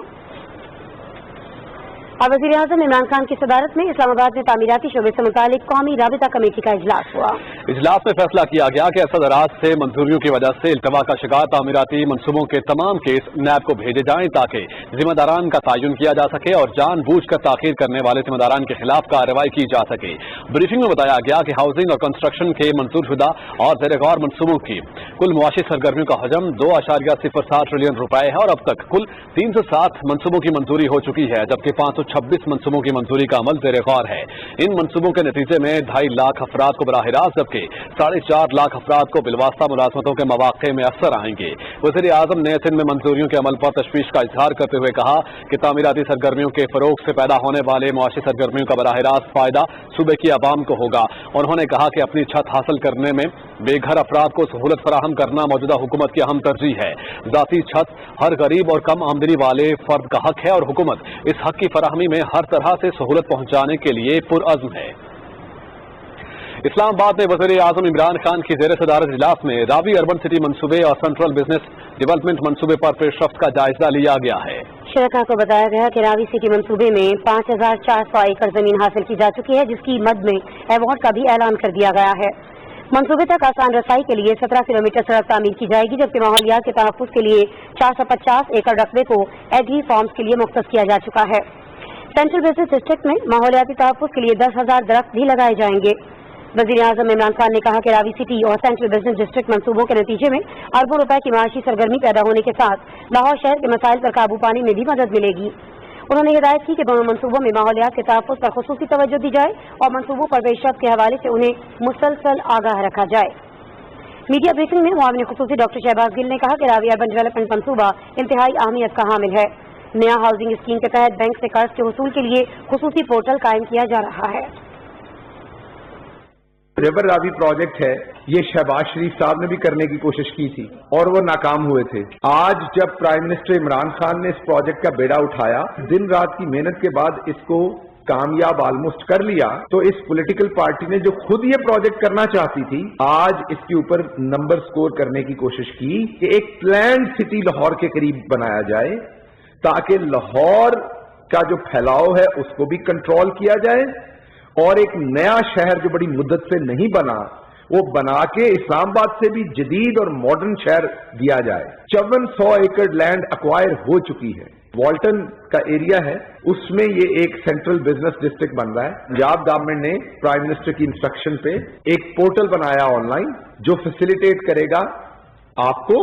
Speaker 3: और वज़ीर आज़म इमरान खान की सदारत में इस्लामाबाद में तामीराती शोबे से मुतालिक कौमी राबिता कमेटी का इजलास हुआ।
Speaker 2: इजलास में फैसला किया गया कि असद दराज से मंजूरियों की वजह से इल्तवा का शिकार तामीराती मनसूबों के तमाम केस नैब को भेजे जाएं ताकि जिम्मेदारान का तयन किया जा सके और जानबूझकर ताखीर करने वाले जिम्मेदारान के खिलाफ कार्रवाई की जा सके। ब्रीफिंग में बताया गया कि हाउसिंग और कंस्ट्रक्शन के मंजूरशुदा और ज़ेर गौर मनसूबों की कुल मुआशी सरगर्मियों का हजम 2.07 ट्रिलियन रुपए है और अब तक कुल 307 मनसूबों की मंजूरी हो चुकी है, जबकि 526 मनसूबों की मंजूरी का अमल ज़ेर गौर है। इन मनसूबों के नतीजे में 2.5 लाख अफराद को बराह रास्त, जबकि 4.5 लाख अफराद को बिलवास्ता मुलाजमतों के मौके में असर आएंगे। वज़ीर आज़म ने सिंध में मंजूरियों के अमल पर तशवीश का इजहार करते हुए कहा कि तामीराती सरगर्मियों के फरोग से पैदा होने वाले मुआशी सरगर्मियों का बराह रास्त फायदा सूबे की आवाम को होगा। उन्होंने कहा कि अपनी छत हासिल करने में बेघर अफराद को सहूलत फराहम करना मौजूदा हुकूमत की अहम तरजीह है। ज़ाती छत हर गरीब और कम आमदनी वाले फर्द का हक है और हुकूमत इस हक की फराहमी में हर तरह से सहूलत पहुंचाने के लिए पुरअज़्म है। इस्लामाबाद में वज़ीर आज़म इमरान खान की ज़ेर सदारत इजलास में रावी अर्बन सिटी मंसूबे और सेंट्रल बिजनेस डेवलपमेंट मंसूबे पर पेशरफ्त का जायजा लिया गया है।
Speaker 3: शरका को बताया गया कि रावी सिटी मंसूबे में 5,400 एकड़ जमीन हासिल की जा चुकी है, जिसकी मद में अवार्ड का भी ऐलान कर दिया गया है। मंसूबे तक आसान रसाई के लिए 17 किलोमीटर सड़क तामीर की जाएगी, जबकि माहौलियात के तहफ़्फ़ुज़ के लिए 450 एकड़ रकबे को एग्री फार्म्स के लिए मुख्तस किया जा चुका है। सेंट्रल बिजनेस डिस्ट्रिक्ट में माहौलियाती तहफ़्फ़ुज़ के लिए 10,000 दरख्त भी लगाए जाएंगे। वज़ीर आज़म इमरान खान ने कहा कि रावी सिटी और सेंट्रल बिजनेस डिस्ट्रिक्ट मंसूबों के नतीजे में अरबों रुपए की माशी सरगर्मी पैदा होने के साथ लाहौर शहर के मसाइल पर काबू पाने में भी मदद मिलेगी। उन्होंने हिदायत की कि दोनों मंसूबों में माहौलियात के तहफ़्फ़ुज़ पर ख़ुसूसी तवज्जो दी जाए और मंसूबों पर पेशरफ्त के हवाले से उन्हें मुसलसल आगाह रखा जाए। मीडिया ब्रीफिंग में मुआविन ख़ुसूसी डॉक्टर शहबाज गिल ने कहा कि रावी अर्बन डेवलपमेंट मंसूबा इंतहाई अहमियत का हामिल है। नया हाउसिंग स्कीम के तहत बैंक से कर्ज के वसूल के लिए ख़ुसूसी पोर्टल कायम किया जा रहा है।
Speaker 19: रिवर रावी प्रोजेक्ट है, ये शहबाज शरीफ साहब ने भी करने की कोशिश की थी और वो नाकाम हुए थे। आज जब प्राइम मिनिस्टर इमरान खान ने इस प्रोजेक्ट का बेड़ा उठाया, दिन रात की मेहनत के बाद इसको कामयाब ऑलमोस्ट कर लिया, तो इस पॉलिटिकल पार्टी ने जो खुद ये प्रोजेक्ट करना चाहती थी, आज इसके ऊपर नंबर स्कोर करने की कोशिश की कि एक प्लान्ड सिटी लाहौर के करीब बनाया जाए, ताकि लाहौर का जो फैलाव है उसको भी कंट्रोल किया जाए और एक नया शहर जो बड़ी मुद्दत से नहीं बना वो बना के इस्लामाबाद से भी जदीद और मॉडर्न शहर दिया जाए। 5400 एकड़ लैंड अक्वायर हो चुकी है। वॉल्टन का एरिया है, उसमें ये एक सेंट्रल बिजनेस डिस्ट्रिक्ट बन रहा है। पंजाब गवर्नमेंट ने प्राइम मिनिस्टर की इंस्ट्रक्शन पे एक पोर्टल बनाया ऑनलाइन जो फैसिलिटेट करेगा आपको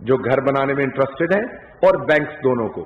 Speaker 19: जो घर बनाने में इंटरेस्टेड है और बैंक्स दोनों को।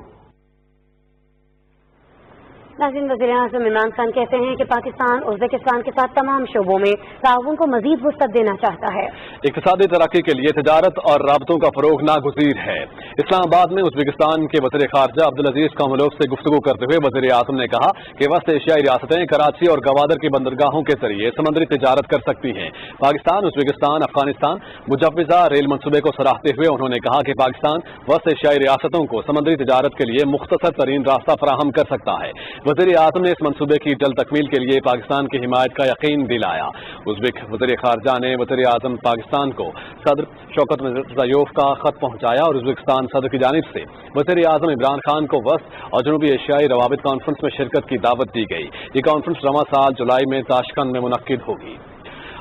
Speaker 3: नाज़रीन, वज़ीर-ए-आज़म इमरान खान कहते हैं कि पाकिस्तान उज़्बेकिस्तान के साथ तमाम शोबों में ताउन को मज़ीद वुसअत देना चाहता है।
Speaker 2: इक़्तिसादी तरक्की के लिए तिजारत और राबतों का फरोग नागुज़ीर है। इस्लामाबाद में उज़्बेकिस्तान के वज़ीर ख़ारजा अब्दुल अजीज कामिलोव से गुफ्तगू करते हुए वज़ीर-ए-आज़म ने कहा कि वस्त एशियाई रियासतें कराची और गवादर की बंदरगाहों के जरिए समंदरी तिजारत कर सकती हैं। पाकिस्तान, उज़्बेकिस्तान, अफगानिस्तान मुजव्विज़ा रेल मंसूबे को सराहते हुए उन्होंने कहा कि पाकिस्तान वस्त एशियाई रियासतों को समंदरी तिजारत के लिए मुख्तसर तरीन रास्ता फराहम कर सकता है। वज़ीर-ए-आज़म ने इस मंसूबे की जल्द तकमील के लिए पाकिस्तान की हिमायत का यकीन दिलाया। उज़्बेक वज़ीर ख़ारजा ने वज़ीर-ए-आज़म पाकिस्तान को सदर शौकत मिर्ज़ायोफ का खत पहुंचाया और उज़्बेकिस्तान सदर की जानिब से वज़ीर-ए-आज़म इमरान खान को वस्त और जनूबी एशियाई रवाबित कॉन्फ्रेंस में शिरकत की दावत दी गई। ये कॉन्फ्रेंस रवां साल जुलाई में ताशकंद में मुनक्किद होगी।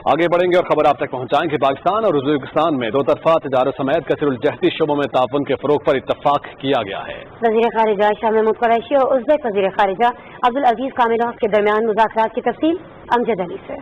Speaker 2: आगे बढ़ेंगे और खबर आप तक पहुंचाएंगे। पाकिस्तान और उज़्बेकिस्तान में दो तरफा तिजारत समेत कसीरुल-जहती शोबों में ताउन के फरोग पर इत्तफाक किया गया है।
Speaker 3: वज़ीर ख़ारिजा शाह महमूद कुरैशी और उज़्बेक वज़ीर ख़ारिजा अब्दुल अजीज कामिलोव के दरमियान मुज़ाकरात की तफसील अमजद अली से।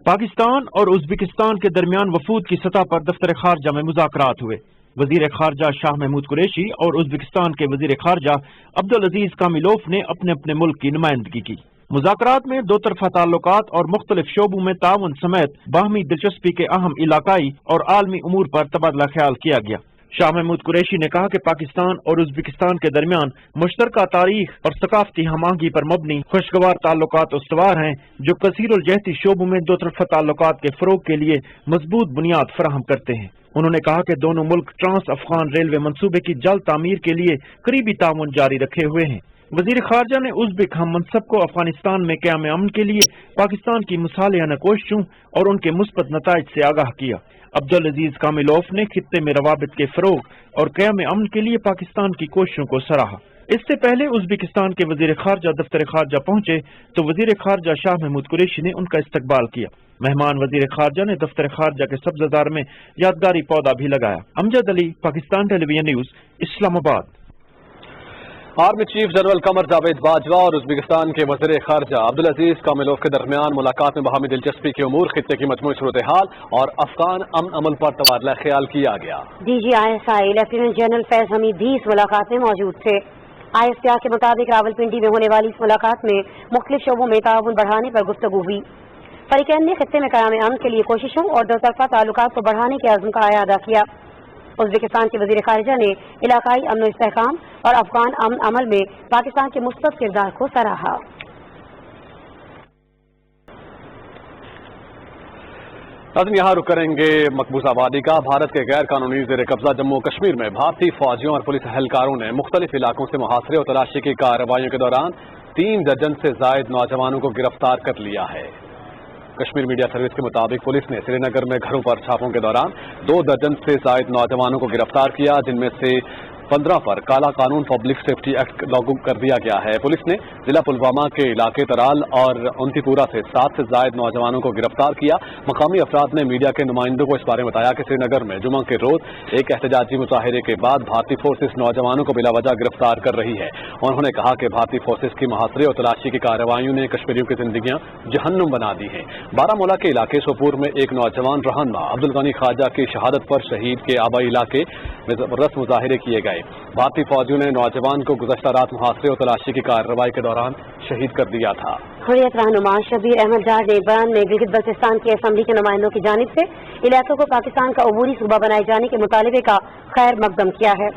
Speaker 20: पाकिस्तान और उज़्बेकिस्तान के दरमियान वफूद की सतह पर दफ्तर खारजा में मुज़ाकरात हुए। वज़ीर खारजा शाह महमूद कुरैशी और उज़्बेकिस्तान के वज़ीर खारजा अब्दुल अजीज कामिलोव ने अपने अपने मुल्क की नुमाइंदगी की। मुज़ाकरात में दो तरफा ताल्लुकात और मुख्तलिफ शोबों में ताउन समेत बाहमी दिलचस्पी के अहम इलाकाई और आलमी उमूर पर तबादला ख्याल किया गया। शाह महमूद कुरैशी ने कहा कि पाकिस्तान और उज़्बेकिस्तान के दरमियान मुश्तरका तारीख और सकाफती हमआहंगी पर मबनी खुशगवार ताल्लुकात उस्तवार हैं, जो कसीरुल-जहती शोबों में दो तरफा ताल्लुकात के फरोग के लिए मजबूत बुनियाद फराहम करते हैं। उन्होंने कहा कि दोनों मुल्क ट्रांस अफगान रेलवे मंसूबे की जल्द तामीर के लिए करीबी ताउन जारी रखे हुए हैं। वज़ीर खारजा ने उज़्बेक हम मनसब को अफगानिस्तान में क़याम अमन के लिए पाकिस्तान की मुसालिहाना कोशिशों और उनके मुस्बत नताइज से आगाह किया। अब्दुल अजीज कामिलोव ने खित्ते में रवाबित के फरोग और क़याम अमन के लिए पाकिस्तान की कोशिशों को सराहा। इससे पहले उज़्बेकिस्तान के वज़ीर खारजा दफ्तर खारजा पहुंचे तो वज़ीर खारजा शाह महमूद कुरैशी ने उनका इस्तकबाल किया। मेहमान वज़ीर खारजा ने दफ्तर खारजा के सब्ज़दार में यादगारी पौधा भी लगाया। Amjad Ali, Pakistan television news, Islamabad.
Speaker 2: Army chief general Qamar Javed Bajwa और उज़्बेकिस्तान के वज़ीर ख़ारजा अब्दुल अजीज कामिलोव के दरमियान मुलाकात में बाहमी दिलचस्पी के उमूर, खित्ते की मजमूई सूरत हाल और अफगान अमन अमल पर तबादला ख्याल किया गया।
Speaker 3: DGISI lieutenant general Faiz Hamid भी इस मुलाकात में मौजूद थे। ISPR के मुताबिक रावलपिंडी में होने वाली इस मुलाकात में मुख्तलिफ शोबों में ताउन बढ़ाने पर गुफ्तगू हुई। फरीकैन ने खित्ते में क़याम अमन के लिए कोशिशों और दो तरफा ताल्लुकात को बढ़ाने के अज़्म का अयादा किया। उज़्बेकिस्तान के वज़ीर ख़ारिजा ने इलाकाई अमन और इस्तेहकाम और अफगान अमन अमल में पाकिस्तान के मुस्बत किरदार को सराहा।
Speaker 2: यहाँ रुक करेंगे मकबूज आबादी का। भारत के गैर कानूनी ज़ेर कब्जा जम्मू कश्मीर में भारतीय फौजियों और पुलिस एहलकारों ने मुख्तलिफ इलाकों से मुहासरे और तलाशी की कार्रवाइयों के दौरान 3 दर्जन से जायद नौजवानों को गिरफ्तार कर लिया है। कश्मीर मीडिया सर्विस के मुताबिक पुलिस ने श्रीनगर में घरों पर छापों के दौरान 2 दर्जन से जायद नौजवानों को गिरफ्तार किया, जिनमें से 15 पर काला कानून पब्लिक सेफ्टी एक्ट लागू कर दिया गया है। पुलिस ने जिला पुलवामा के इलाके तराल और उनतीपुरा से 7 से जायद नौजवानों को गिरफ्तार किया। मकामी अफराद ने मीडिया के नुमाइंदों को इस बारे में बताया कि श्रीनगर में जुमा के रोज एक एहतजाजी मुजाहिरे के बाद भारतीय फोर्सेस नौजवानों को बिलावजह गिरफ्तार कर रही है। उन्होंने कहा कि भारतीय फोर्सेस की मुहासरे और तलाशी की कार्रवाइयों ने कश्मीरियों की जिंदगियां जहन्नुम बना दी हैं। बारामूला के इलाके सोपूर में एक नौजवान रहनुमा अब्दुल गनी ख्वाजा की शहादत पर शहीद के आबाई इलाके में जबरदस्त मुजाहिरे किए गए। भारतीय फौजियों ने नौजवान को गुज़श्ता रात मुहासरे और तलाशी की कार्रवाई के दौरान शहीद कर दिया था।
Speaker 3: हुर्रियत रहनुमा शबीर अहमद डार ने बयान में गिलगित बल्तिस्तान की असम्बली के नुमाइंदों की जानिब से इलाकों को पाकिस्तान का अबूरी सूबा बनाए जाने के मुतालबे का खैर मकदम किया है।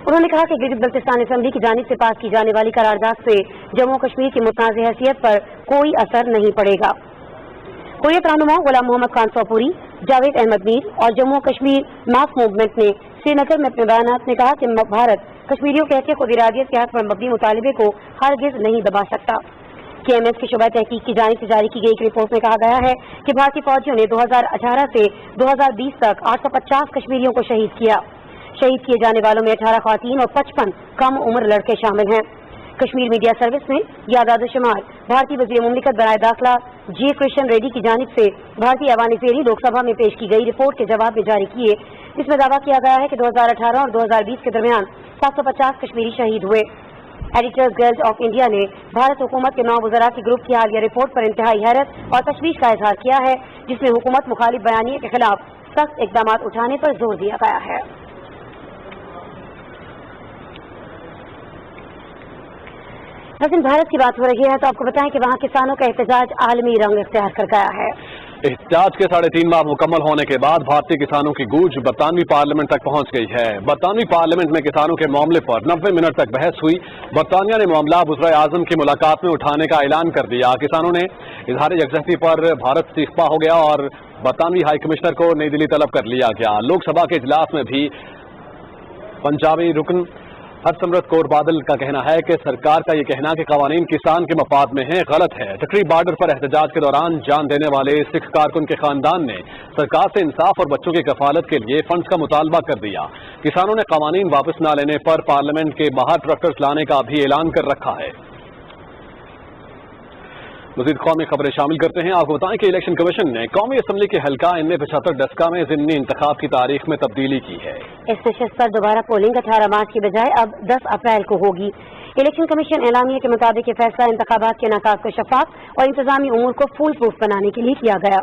Speaker 3: उन्होंने कहा कि गिलगित बल्तिस्तान असम्बली की जानिब से पास की जाने वाली करारदाद से जम्मू कश्मीर की मुतनाज़ हैसियत पर कोई असर नहीं पड़ेगा। हुर्रियत रहनुमा गुलाम मोहम्मद खान सोपूरी, जावेद अहमद मीर और जम्मू कश्मीर मास मूवमेंट ने श्रीनगर में अपने बयानात में कहा कि भारत कश्मीरियों के हक़ खुद इरादियत के हक़ पर मबनी मुतालबे को हरगिज़ नहीं दबा सकता। KMS की शुबा तहकीक की जानिब से जारी की गई एक रिपोर्ट में कहा गया है कि भारतीय फौजियों ने 2018 से 2020 तक 850 कश्मीरियों को शहीद किया। शहीद किए जाने वालों में 18 ख़वातीन और 55 कम उम्र लड़के शामिल हैं। कश्मीर मीडिया सर्विस ने यादाद-ओ-शुमार भारतीय वज़ीर मुमलिकत बराए दाखिला G. कृष्ण रेड्डी की जानिब से भारतीय ऐवान ज़ेरी लोकसभा में पेश की गई रिपोर्ट के जवाब में जारी किए। इसमें दावा किया गया है कि 2018 और 2020 के दरमियान 750 कश्मीरी शहीद हुए। एडिटर्स गिल्ड ऑफ इंडिया ने भारत हुकूमत के 9 वज़रा के ग्रुप की हालिया रिपोर्ट पर इंतहाई हैरत और तशवीश का इजहार किया है, जिसमें हुकूमत मुखालिफ बयानिए के खिलाफ सख्त इकदाम उठाने पर जोर दिया गया है। नाज़रीन, भारत की बात हो रही है तो आपको बताएं कि वहाँ किसानों का एहतजाज आलमी रंग इख्तियार कर गया है।
Speaker 2: एहतजाज के 3.5 माह मुकम्मल होने के बाद भारतीय किसानों की गूंज बरतानवी पार्लियामेंट तक पहुंच गई है। बरतानवी पार्लियामेंट में किसानों के मामले पर 90 मिनट तक बहस हुई। बरतानिया ने मामला वज़ीर आज़म की मुलाकात में उठाने का ऐलान कर दिया। किसानों ने इजहार यकजहती पर भारत से इस्तीफा हो गया और बरतानवी हाई कमिश्नर को नई दिल्ली तलब कर लिया गया। लोकसभा के इजलास में भी पंजाबी रुकन हरसिमरत कौर बादल का कहना है कि सरकार का ये कहना कि कवानीन किसान के मफाद में है गलत है। टकरी बॉर्डर पर एहतजाज के दौरान जान देने वाले सिख कारकुन के खानदान ने सरकार से इंसाफ और बच्चों की कफालत के लिए फंड्स का मुतालबा कर दिया। किसानों ने कवानीन वापस न लेने पर पार्लियामेंट के बाहर ट्रैक्टर्स लाने का भी ऐलान कर रखा है। मज़ीद कौमी खबरें शामिल करते हैं। आपको बताएं कि इलेक्शन कमीशन ने कौमी असम्बली के हल्का इनमें 75 डस्का में ज़िमनी इंतखाब की तारीख में तब्दीली की है।
Speaker 3: इस नशिस्त पर दोबारा पोलिंग 18 मार्च की बजाय अब 10 अप्रैल को होगी। इलेक्शन कमीशन एलामिया के मुताबिक ये फैसला इंतखाबात के इनेकाद को शफाफ और इंतजामी उमूर को फूल प्रूफ बनाने के लिए किया गया।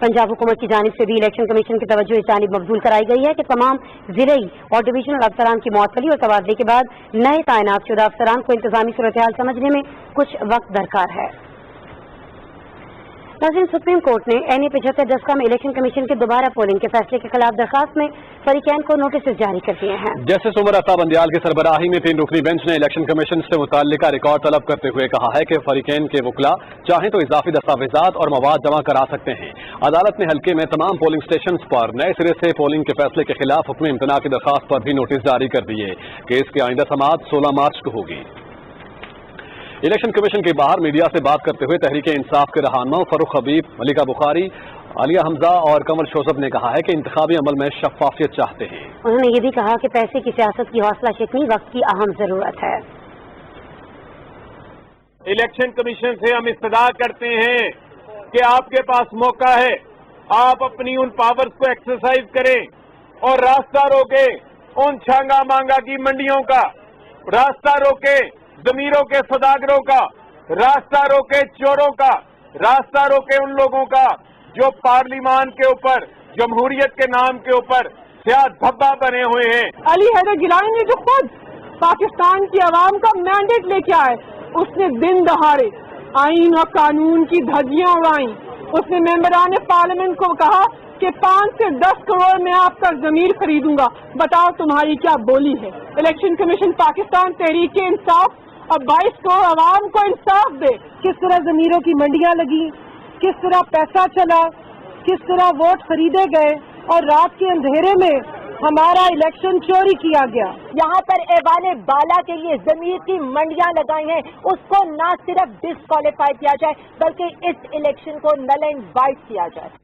Speaker 3: पंजाब हुकूमत की जानिब से भी इलेक्शन कमीशन की तवज्जो इस जानिब मबजूल कराई गई है कि तमाम ज़िलई और डिवीजनल अफसरान की मुअत्तली और तबादले के बाद नए तैनात शुदा अफसरान को इंतजामी सूरत हाल समझने में कुछ वक्त दरकार है। नाज़रीन, सुप्रीम कोर्ट ने NA 75 डस्का में इलेक्शन कमीशन के दोबारा पोलिंग के फैसले के खिलाफ दरखास्त में फरीकैन को नोटिस जारी कर दिए हैं।
Speaker 2: जस्टिस उमर अता बंदियाल की सरबराही में 3 रुकनी बेंच ने इलेक्शन कमीशन से मुताल्लिका रिकॉर्ड तलब करते हुए कहा है कि फरीकैन के वकला चाहें तो इजाफी दस्तावेजात और मवाद जमा करा सकते हैं। अदालत ने हल्के में तमाम पोलिंग स्टेशन पर नए सिरे से पोलिंग के फैसले के खिलाफ हुक्म इम्तना की दरखास्त पर भी नोटिस जारी कर दिए। केस की आइंदा समाअत 16 मार्च को होगी। इलेक्शन कमीशन के बाहर मीडिया से बात करते हुए तहरीक इंसाफ के रहनुमा फरूख हबीब, मलिका बुखारी, आलिया हमजा और कमल शोजब ने कहा है कि इंतखाबी अमल में शफाफियत चाहते हैं।
Speaker 3: उन्होंने ये भी कहा कि पैसे की सियासत की हौसला शिकनी वक्त की अहम जरूरत है।
Speaker 21: इलेक्शन कमीशन से हम इस्तदा करते हैं कि आपके पास मौका है, आप अपनी उन पावर्स को एक्सरसाइज करें और रास्ता रोके उन छांगा मांगा की मंडियों का, रास्ता रोके जमीरों के सौदागरों का, रास्ता रोके चोरों का, रास्ता रोके उन लोगों का जो पार्लिमान के ऊपर जमहूरियत के नाम के ऊपर स्याह धब्बा बने हुए हैं।
Speaker 22: अली हैदर गिलानी ने जो खुद पाकिस्तान की आवाम का मैंडेट लेके आए, उसने दिन दहाड़े आईन और कानून की धज्जियां उड़ाई। उसने मेंबरान पार्लियामेंट को कहा कि 5 से 10 करोड़ में आपका जमीर खरीदूंगा। बताओ तुम्हारी क्या बोली है। इलेक्शन कमीशन पाकिस्तान तहरीक इंसाफ अब 22 करोड़ आवाम को इंसाफ दे। किस तरह जमीरों की मंडियां लगी, किस तरह पैसा चला, किस तरह वोट खरीदे गए और रात के अंधेरे में हमारा इलेक्शन चोरी किया गया।
Speaker 23: यहाँ पर ऐवाने बाला के लिए जमीर की मंडियां लगाई हैं, उसको न सिर्फ डिस्क्वालीफाई किया जाए बल्कि इस इलेक्शन को नल एंड वाइट किया जाए।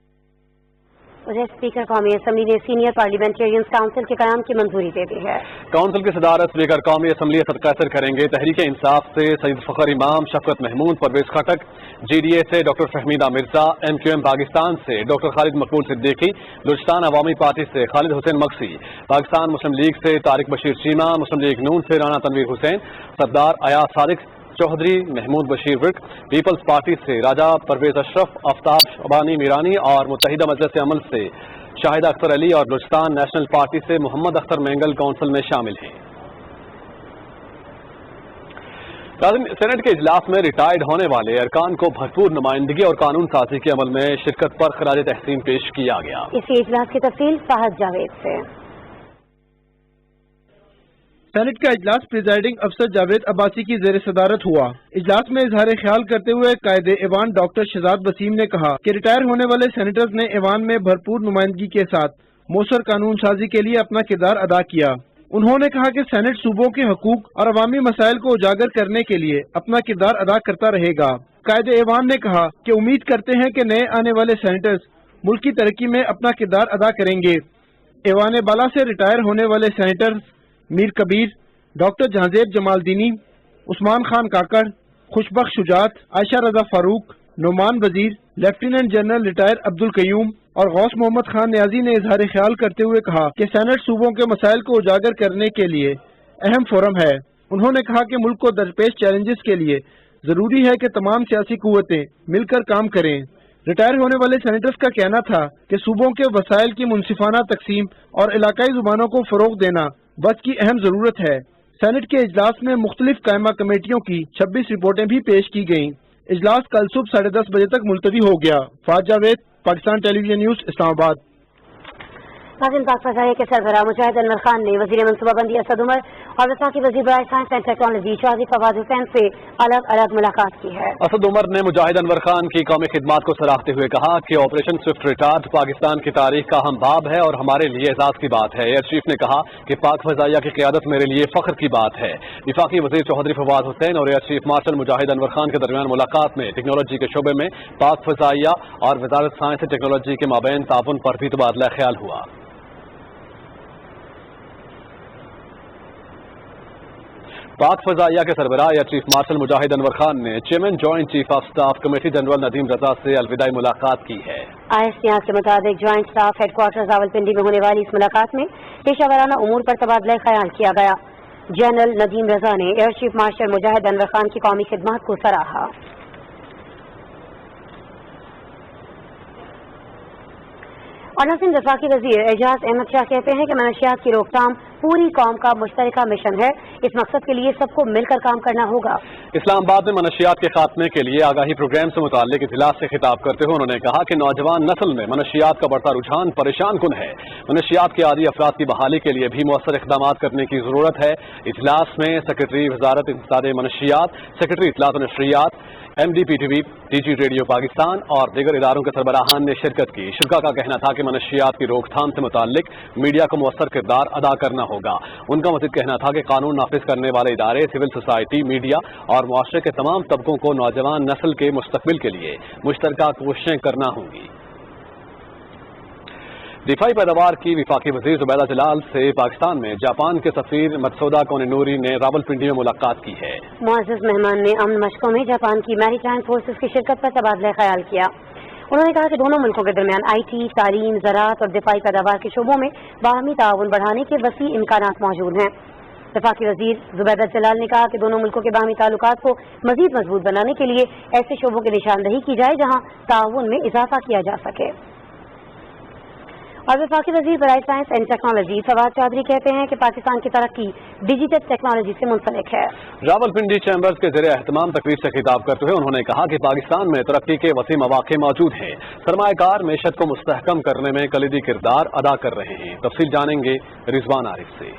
Speaker 3: उधर स्पीकर कौमी असम्बली ने सीनियर पार्लियामेंटेरियंस काउंसिल के कयाम की मंजूरी दे दी है।
Speaker 2: काउंसिल की सदारत स्पीकर कौमी असम्बली सदकासर करेंगे। तहरीक इंसाफ से सईद फखर इमाम, शफकत महमूद, परवेज खटक, GDA से डॉक्टर फहमीदा मिर्जा, MQM पाकिस्तान से डॉक्टर खालिद मकबूल सिद्दीकी, बलूचिस्तान अवामी पार्टी से खालिद हुसैन मक्सी, पाकिस्तान मुस्लिम लीग से तारिक बशीर चीमा, मुस्लिम लीग नून से राना तनवीर हुसैन, सरदार अयाज सादिक चौधरी, महमूद बशीर विर्क, पीपल्स पार्टी से राजा परवेज अशरफ, आफ्ताब शबानी मीरानी और मुत्तहिदा मजलिस अमल से शाहिदा अख्तर अली और बलूचिस्तान नेशनल पार्टी से मोहम्मद अख्तर मेंगल काउंसिल में शामिल हैं। सेनेट के इजलास में रिटायर्ड होने वाले अरकान को भरपूर नुमाइंदगी और कानून साजी के अमल में शिरकत पर खराज तहसीन पेश किया गया।
Speaker 3: इसी इजलास की तफसील फहद जावेद से।
Speaker 24: सेनेट का इजलास प्रिजाइडिंग अफसर जावेद अब्बासी की ज़ेर सदारत हुआ। इजलास में इजहार ख्याल करते हुए कायदे ऐवान डॉक्टर शहजाद वसीम ने कहा कि रिटायर होने वाले सेनेटर्स ने ऐवान में भरपूर नुमाइंदगी के साथ मौसर कानून साजी के लिए अपना किरदार अदा किया। उन्होंने कहा कि सेनेट सूबों के हकूक और अवामी मसाइल को उजागर करने के लिए अपना किरदार अदा करता रहेगा। कायदे ऐवान ने कहा कि उम्मीद करते हैं कि नए आने वाले सेनेटर्स मुल्क की तरक्की में अपना किरदार अदा करेंगे। ऐवान बाला से रिटायर होने वाले senators Mir Kabir, doctor Jahanzeb Jamaldini, Usman Khan Kakar, Khushbakht Shujaat, Ayesha Raza Farooq, Nauman Wazir, lieutenant general retire Abdul Qayyum और गौस मोहम्मद खान न्याजी ने इजहार ख्याल करते हुए कहा कि सेनेट सूबों के मसाइल को उजागर करने के लिए अहम फोरम है। उन्होंने कहा कि मुल्क को दरपेश चैलेंजेस के लिए जरूरी है कि तमाम सियासी कुव्वतें मिलकर काम करें। रिटायर होने वाले सेनेटर्स का कहना था कि सूबों के वसाइल की मुनसिफाना तकसीम और इलाकाई जुबानों को फरोग देना वक्त की अहम जरूरत है। सेनेट के इजलास में मुख्तलिफ कायमा कमेटियों की 26 रिपोर्टें भी पेश की गयी। इजलास कल सुबह 10:30 बजे तक मुलतवी हो गया। फाज जावेद, पाकिस्तान टेलीविजन न्यूज, इस्लामाबाद।
Speaker 3: नाज़रीन, पाक फ़ज़ाइया के सरबराह मुजाहिद अनवर खान ने वज़ीर मनसूबाबंदी असद उमर और वफाकी वज़ीर बराए science and technology Chaudhry Fawad Hussain से अलग अलग मुलाकात की है।
Speaker 2: असद उमर ने मुजाहिद अनवर खान की कौमी खिदमात को सराहते हुए कहा कि ऑपरेशन स्विफ्ट रिटार्ड पाकिस्तान की तारीख का अहम बाब है और हमारे लिए एजाज की बात है। एयर चीफ ने कहा कि पाक फ़ज़ाइया की क़ियादत मेरे लिए फ़ख्र की बात है। वफाकी वज़ीर चौधरी फवाद हुसैन और air chief marshal Mujahid Anwar Khan के दरमियान मुलाकात में टेक्नोलॉजी के शोबे में पाक फ़ज़ाइया और वज़ारत साइंस एंड टेक्नोलॉजी के माबैन ताउन पर भी तबादला ख्याल हुआ। पाक फ़ज़ाइया के सरबराह air chief marshal Mujahid Anwar Khan ने chairman joint chiefs of staff committee general Nadeem Raza से अलविदाई मुलाकात की है।
Speaker 3: ISNIAS के मुताबिक ज्वाइंट स्टाफ हेडक्वार्टर रावलपिंडी में होने वाली इस मुलाकात में पेशावराना उमूर पर तबादला ख्याल किया गया। जनरल नदीम रजा ने air chief marshal Mujahid Anwar Khan की कौमी खिदमत को सराहा। और नाज़रीन, वफाकी वज़ीर एजाज अहमद शाह कहते हैं कि मनशियात की रोकथाम पूरी कौम का मुश्तरका मिशन है। इस मकसद के लिए सबको मिलकर काम करना होगा।
Speaker 2: इस्लामाबाद में मनशियात के खात्मे के लिए आगाही प्रोग्राम से मुताल्लिक इजलास से खिताब करते हुए उन्होंने कहा कि नौजवान नस्ल में मनशियात का बढ़ता रुझान परेशान कुन है। मनशियात के आदी अफराद की बहाली के लिए भी मौसर इक़दाम करने की जरूरत है। इजलास में सेक्रेटरी वजारत इंतज़ार मनशियात, सेक्रेटरी इत्तलात व नशरियात, MDPTV, DG रेडियो पाकिस्तान और दीगर इदारों के सरबराहान ने शिरकत की। शिरका का कहना था कि मनशियात की रोकथाम से मुताल्लिक मीडिया को मौसर किरदार अदा करना होगा। उनका मज़ीद कहना था कि कानून नाफिज करने वाले इदारे, सिविल सोसाइटी, मीडिया और मुआशरे के तमाम तबकों को नौजवान नस्ल के मुस्तकबिल के लिए मुश्तरका कोशिशें करना होंगी। दिफाई पैदावार की वफाकी वज़ीर ज़ुबैदा जलाल से पाकिस्तान में जापान के सफ़ीर मत्सोदा कोनेनूरी ने रावलपिंडी में मुलाकात की है।
Speaker 3: मुअज़्ज़ज़ मेहमान ने अमन मशकों में जापान की मैरीटाइम फोर्सेस की शिरकत पर तबादला ख्याल किया। उन्होंने कहा कि दोनों मुल्कों के दरमियान IT, तालीम, ज़राअत और दिफाई पैदावार के शोबों में बाहमी ताउन बढ़ाने के वसी इम्कानात मौजूद हैं। वफाकी वज़ीर ज़ुबैदा जलाल ने कहा कि दोनों मुल्कों के बाहमी ताल्लुकात को मज़ीद मजबूत बनाने के लिए ऐसे शोबों की निशानदही की जाए जहाँ ताउन में इजाफा किया जा सके। और वफाकी वज़ीर बराए science and technology Fawad Chaudhry कहते हैं कि पाकिस्तान की तरक्की डिजिटल टेक्नोलॉजी से मुंसलिक है।
Speaker 2: रावलपिंडी चैम्बर्स के ज़रिए एहतमाम तकरीब से खिताब करते हुए उन्होंने कहा कि पाकिस्तान में तरक्की के वसी मौक़े मौजूद हैं। सरमायाकार मेशत को मुस्तहकम करने में कलीदी किरदार अदा कर रहे हैं। तफसील जानेंगे रिजवान आरिफ से।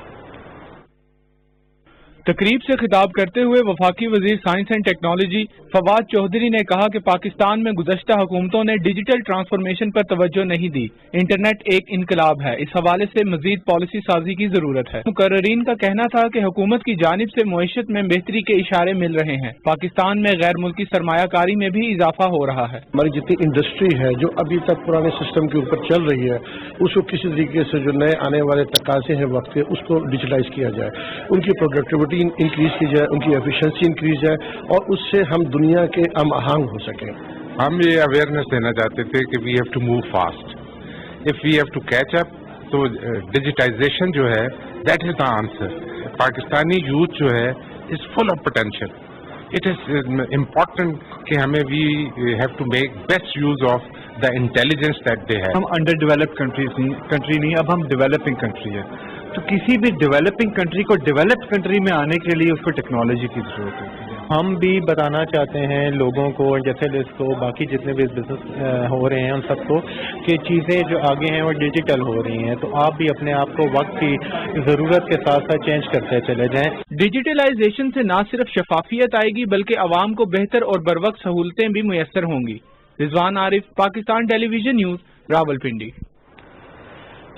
Speaker 1: तकरीब से खिताब करते हुए वफाकी वजीर science and technology Fawad Chaudhry ने कहा कि पाकिस्तान में गुज़श्ता हुकूमतों ने डिजिटल ट्रांसफॉर्मेशन पर तवज्जो नहीं दी। इंटरनेट एक इनकलाब है, इस हवाले से मजीद पॉलिसी साजी की जरूरत है। मुकर्रीन का कहना था कि हुकूमत की जानिब से मुईशत में बेहतरी के इशारे मिल रहे हैं। पाकिस्तान में गैर मुल्की सरमायाकारी में भी इजाफा हो रहा है।
Speaker 6: हमारी जितनी इंडस्ट्री है जो अभी तक पुराने सिस्टम के ऊपर चल रही है, उसको किसी तरीके से जो नए आने वाले तकाजे हैं वक्त के, उसको डिजिटलाइज किया जाए, उनकी प्रोडक्टिविटी इंक्रीज की जाए, उनकी एफिशिएंसी इंक्रीज जाए और उससे हम दुनिया के हम आहंग हो सकें।
Speaker 7: हम ये अवेयरनेस देना चाहते थे कि we have to move fast, if we have to catch up. तो डिजिटाइजेशन जो है that is the answer. Pakistani youth जो है is full of potential. It is important कि हमें we have to make best use of the intelligence that they have.
Speaker 1: हम under developed country नहीं, अब हम डेवलपिंग कंट्री है। तो किसी भी डेवलपिंग कंट्री को डेवलप्ड कंट्री में आने के लिए उसको टेक्नोलॉजी की जरूरत होती है।
Speaker 9: हम भी बताना चाहते हैं लोगों को, जैसे को बाकी जितने भी बिजनेस हो रहे हैं उन सबको, कि चीज़ें जो आगे हैं वो डिजिटल हो रही हैं, तो आप भी अपने आप को वक्त की ज़रूरत के साथ साथ चेंज करते चले जाएं।
Speaker 1: डिजिटलाइजेशन से न सिर्फ शफाफियत आएगी बल्कि आवाम को बेहतर और बरवक्त सहूलतें भी मुयस्सर होंगी। Rizwan Arif, Pakistan television news, Rawalpindi.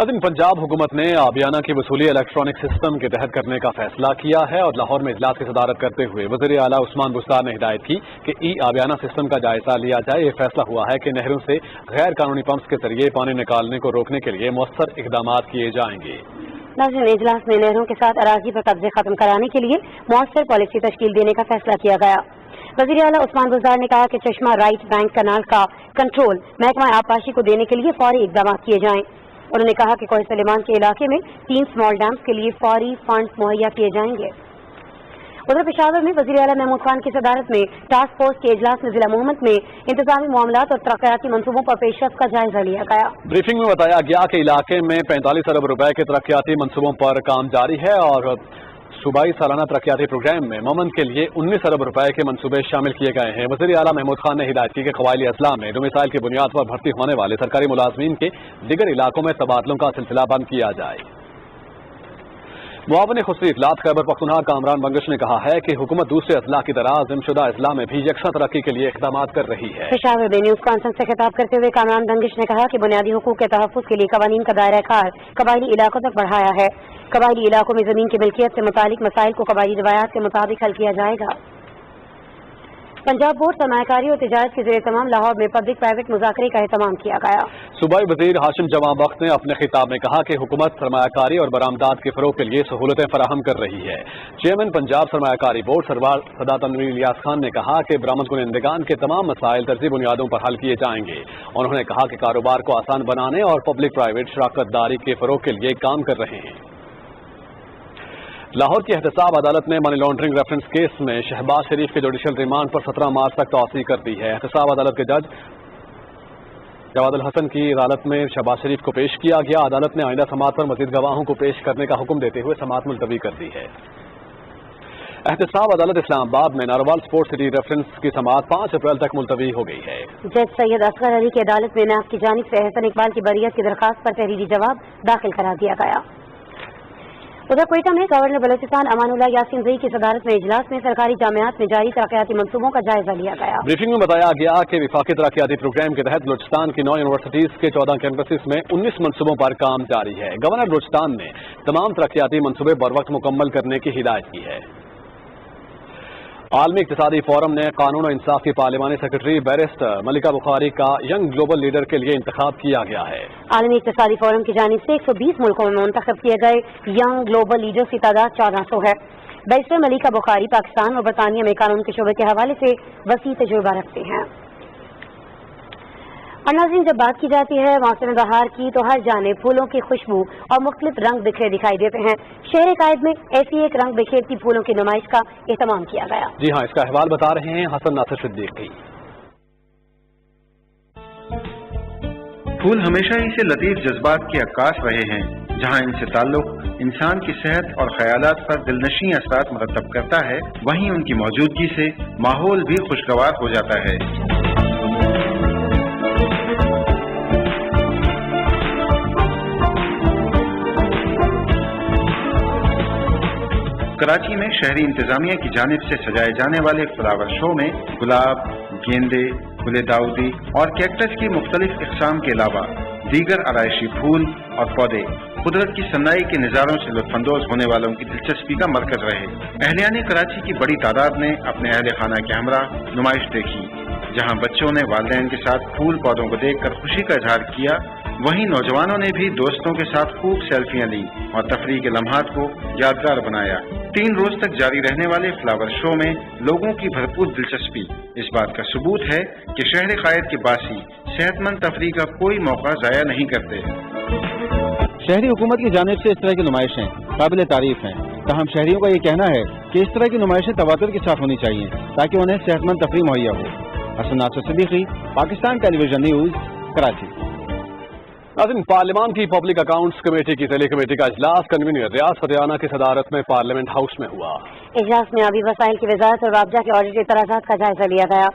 Speaker 2: पंजाब हुकूमत ने आबियाना की वसूली इलेक्ट्रॉनिक सिस्टम के तहत करने का फैसला किया है और लाहौर में इजलास की सदारत करते हुए वज़ीर आला उस्मान बुस्तार ने हिदायत की कि आबियाना सिस्टम का जायजा लिया जाए। ये फैसला हुआ है कि नहरों से गैर कानूनी पंप्स के जरिए पानी निकालने को रोकने के लिए मौसर इकदाम किए जाएंगे।
Speaker 3: नाज़रीन, इजलास में नहरों के साथ अराजी पर कब्जे खत्म कराने के लिए मौसर पॉलिसी तश्कील देने का फैसला किया गया। वज़ीर आला उस्मान बुस्तार ने कहा कि चश्मा राइट बैंक कनाल का कंट्रोल महकमा आबपाशी को देने के लिए फौरी इकदाम किए जाएं। उन्होंने कहा कि कोहे सलेमान के इलाके में 3 स्मॉल डैम्स के लिए फौरी फंड मुहैया किए जाएंगे। उधर पेशावर में वज़ीर आला महमूद खान की सदारत में टास्क फोर्स के इजलास में जिला मोहम्मद में इंतजामी मामलात और तरक्याती मंसूबों पर पेशरफ्त का जायजा लिया गया।
Speaker 2: ब्रीफिंग में बताया गया कि इलाके में 45 अरब रुपए के तरक्याती मंसूबों पर काम जारी है और सूबाई सालाना तरक्याती प्रोग्राम में ममन के लिए 19 अरब रुपए के मंसूबे शामिल किए गए हैं। वज़ीर आला महमूद खान ने हिदायत की कि कबायली अजला में डोमिसाइल की बुनियाद पर भर्ती होने वाले सरकारी मुलाजमीन के दीगर इलाकों में तबादलों का सिलसिला बंद किया जाए। मुआवन खुसूसी इत्तलात खैबर पख्तूनख्वा कामरान बंगश ने कहा है कि हुकूमत दूसरे अजला की तरह जिम्मेदार अजला में भी यकसा तरक्की के लिए इक़दाम कर रही है।
Speaker 3: पेशावर में न्यूज कॉन्फ्रेंस से खिताब करते हुए कामरान बंगश ने कहा कि बुनियादी हुकूक के तहफ़्फ़ुज़ के लिए कवानीन का दायरा कार कबायली इलाकों तक बढ़ाया है। कबायली इलाकों में जमीन की मिल्कियत से मुतालिक मसाइल को कबायली रिवायात के मुताबिक हल किया जाएगा। पंजाब बोर्ड सरमायाकारी और तिजारत के ज़ेर तमाम लाहौर में पब्लिक प्राइवेट मुज़ाकरे का एहतमाम किया गया।
Speaker 2: सूबाई वज़ीर हाशिम जवां बख्त ने अपने खिताब में कहा कि हुकूमत सरमायाकारी और बरामदात के फ़रोग़ के लिए सहूलतें फराहम कर रही है। चेयरमैन पंजाब सरमायाकारी बोर्ड सरदार सदात तनवीर इलियास खान ने कहा कि बरामद कुनंदगान के तमाम मसाइल तरजी बुनियादों पर हल किए जाएंगे। उन्होंने कहा कि कारोबार को आसान बनाने और पब्लिक प्राइवेट शराकत दारी के फ़रोग़ के लिए काम कर रहे हैं। लाहौर की एहतसाब अदालत ने मनी लॉन्ड्रिंग रेफरेंस केस में शहबाज शरीफ के जुडिशल रिमांड पर 17 मार्च तक तौसीह कर दी है। एहतसाब अदालत के जज जवाद अल हसन की अदालत में शहबाज शरीफ को पेश किया गया। अदालत ने आइंदा समाअत पर मजीद गवाहों को पेश करने का हुक्म देते हुए समाअत मुलतवी कर दी है। एहतसाब अदालत इस्लामाबाद में नारोवाल स्पोर्ट्स सिटी रेफरेंस की समाअत 5 अप्रैल तक मुलतवी हो गई है।
Speaker 3: जज सैयद असगर अली की अदालत में नाब की जानिब से एहसन इकबाल की बरियत की दरखास्त पर तहरीरी जवाब दाखिल करा दिया गया। उधर क्वेटा में गवर्नर बलोचिस्तान अमानुल्लाह यासीन ज़ई की सदारत में इजलास में सरकारी जामियात में जारी तरक्याती मंसूबों का जायजा लिया गया।
Speaker 2: ब्रीफिंग में बताया गया कि विफाकी तरक्याती प्रोग्राम के तहत बलोचिस्तान की 9 यूनिवर्सिटीज के 14 कैंपसेस में 19 मंसूबों पर काम जारी है। गवर्नर बलोचिस्तान ने तमाम तरक्याती मंसूबे बर वक्त मुकम्मल करने की हिदायत की है। आलमी इक़्तिसादी फोरम ने कानून और इंसाफ की पार्लिमानी सेक्रेटरी बैरिस्टर मलिका बुखारी का यंग ग्लोबल लीडर के लिए इंतखाब किया गया है।
Speaker 3: आलमी इक़्तिसादी फोरम की जानिब से 120 मुल्कों में मुंतखब किए गए यंग ग्लोबल लीडर्स की तादाद 1400 है। बैरिस्टर मलिका बुखारी पाकिस्तान और बरतानिया में कानून के शोबे के हवाले से वसी तजुर्बा रखते हैं। और नाज़रीन, जब बात की जाती है मौसम बहार की तो हर जाने फूलों की खुशबू और मुख्तलिफ रंग बिखरे दिखाई देते हैं। शहर कायद में ऐसी एक रंग बिखेरती फूलों की नुमाइश का एहतमाम किया गया।
Speaker 2: जी हाँ, इसका अहवाल बता रहे हैं हसन नासिर सिद्दीकी।
Speaker 4: फूल हमेशा ही से लतीफ जज्बात के अक्कास रहे हैं, जहाँ इनसे ताल्लुक इंसान की सेहत और ख्यालात पर दिलनशी असरात मुरतब करता है, वहीं उनकी मौजूदगी से माहौल भी खुशगवार हो जाता है। कराची में शहरी इंतजामिया की जानिब से सजाए जाने वाले फ्लावर शो में गुलाब, गेंदे, गुले दाऊदी और कैक्टस की मुख्तलिफ इक़साम के अलावा दीगर आराइशी फूल और पौधे कुदरत की सन्नाई के नज़ारों से लुत्फानंदोज होने वालों की दिलचस्पी का मरकज रहे। अहलियाने कराची की बड़ी तादाद ने अपने अहले खाना के हमरा नुमाइश देखी, जहाँ बच्चों ने वालिदैन के साथ फूल पौधों को देखकर खुशी का इजहार किया, वहीं नौजवानों ने भी दोस्तों के साथ खूब सेल्फियां ली और तफरीह के लम्हात को यादगार बनाया। 3 रोज तक जारी रहने वाले फ्लावर शो में लोगों की भरपूर दिलचस्पी इस बात का सबूत है कि शहर कायद के बासी सेहतमंद तफरीह का कोई मौका जाया नहीं करते।
Speaker 8: शहरी हुकूमत की जानिब से इस तरह की नुमाइशें काबिल तारीफ हैं। ताहम शहरियों का ये कहना है कि इस तरह की नुमाइशें तवातुर के साथ होनी चाहिए ताकि उन्हें सेहतमंद तफरीह मुहैया हो। Hasan Nasir Siddiqui, Pakistan television news, Karachi.
Speaker 2: पार्लियामान की पब्लिक अकाउंट्स कमेटी की ज़िली कमेटी का इजलास कन्वीनर रियाज फतेहाना की सदारत में पार्लियामेंट हाउस में हुआ।
Speaker 3: इजलास में आबी वसाइल की वजारत और मुआवजा के ऑडिट एतराज़ात का जायजा लिया गया।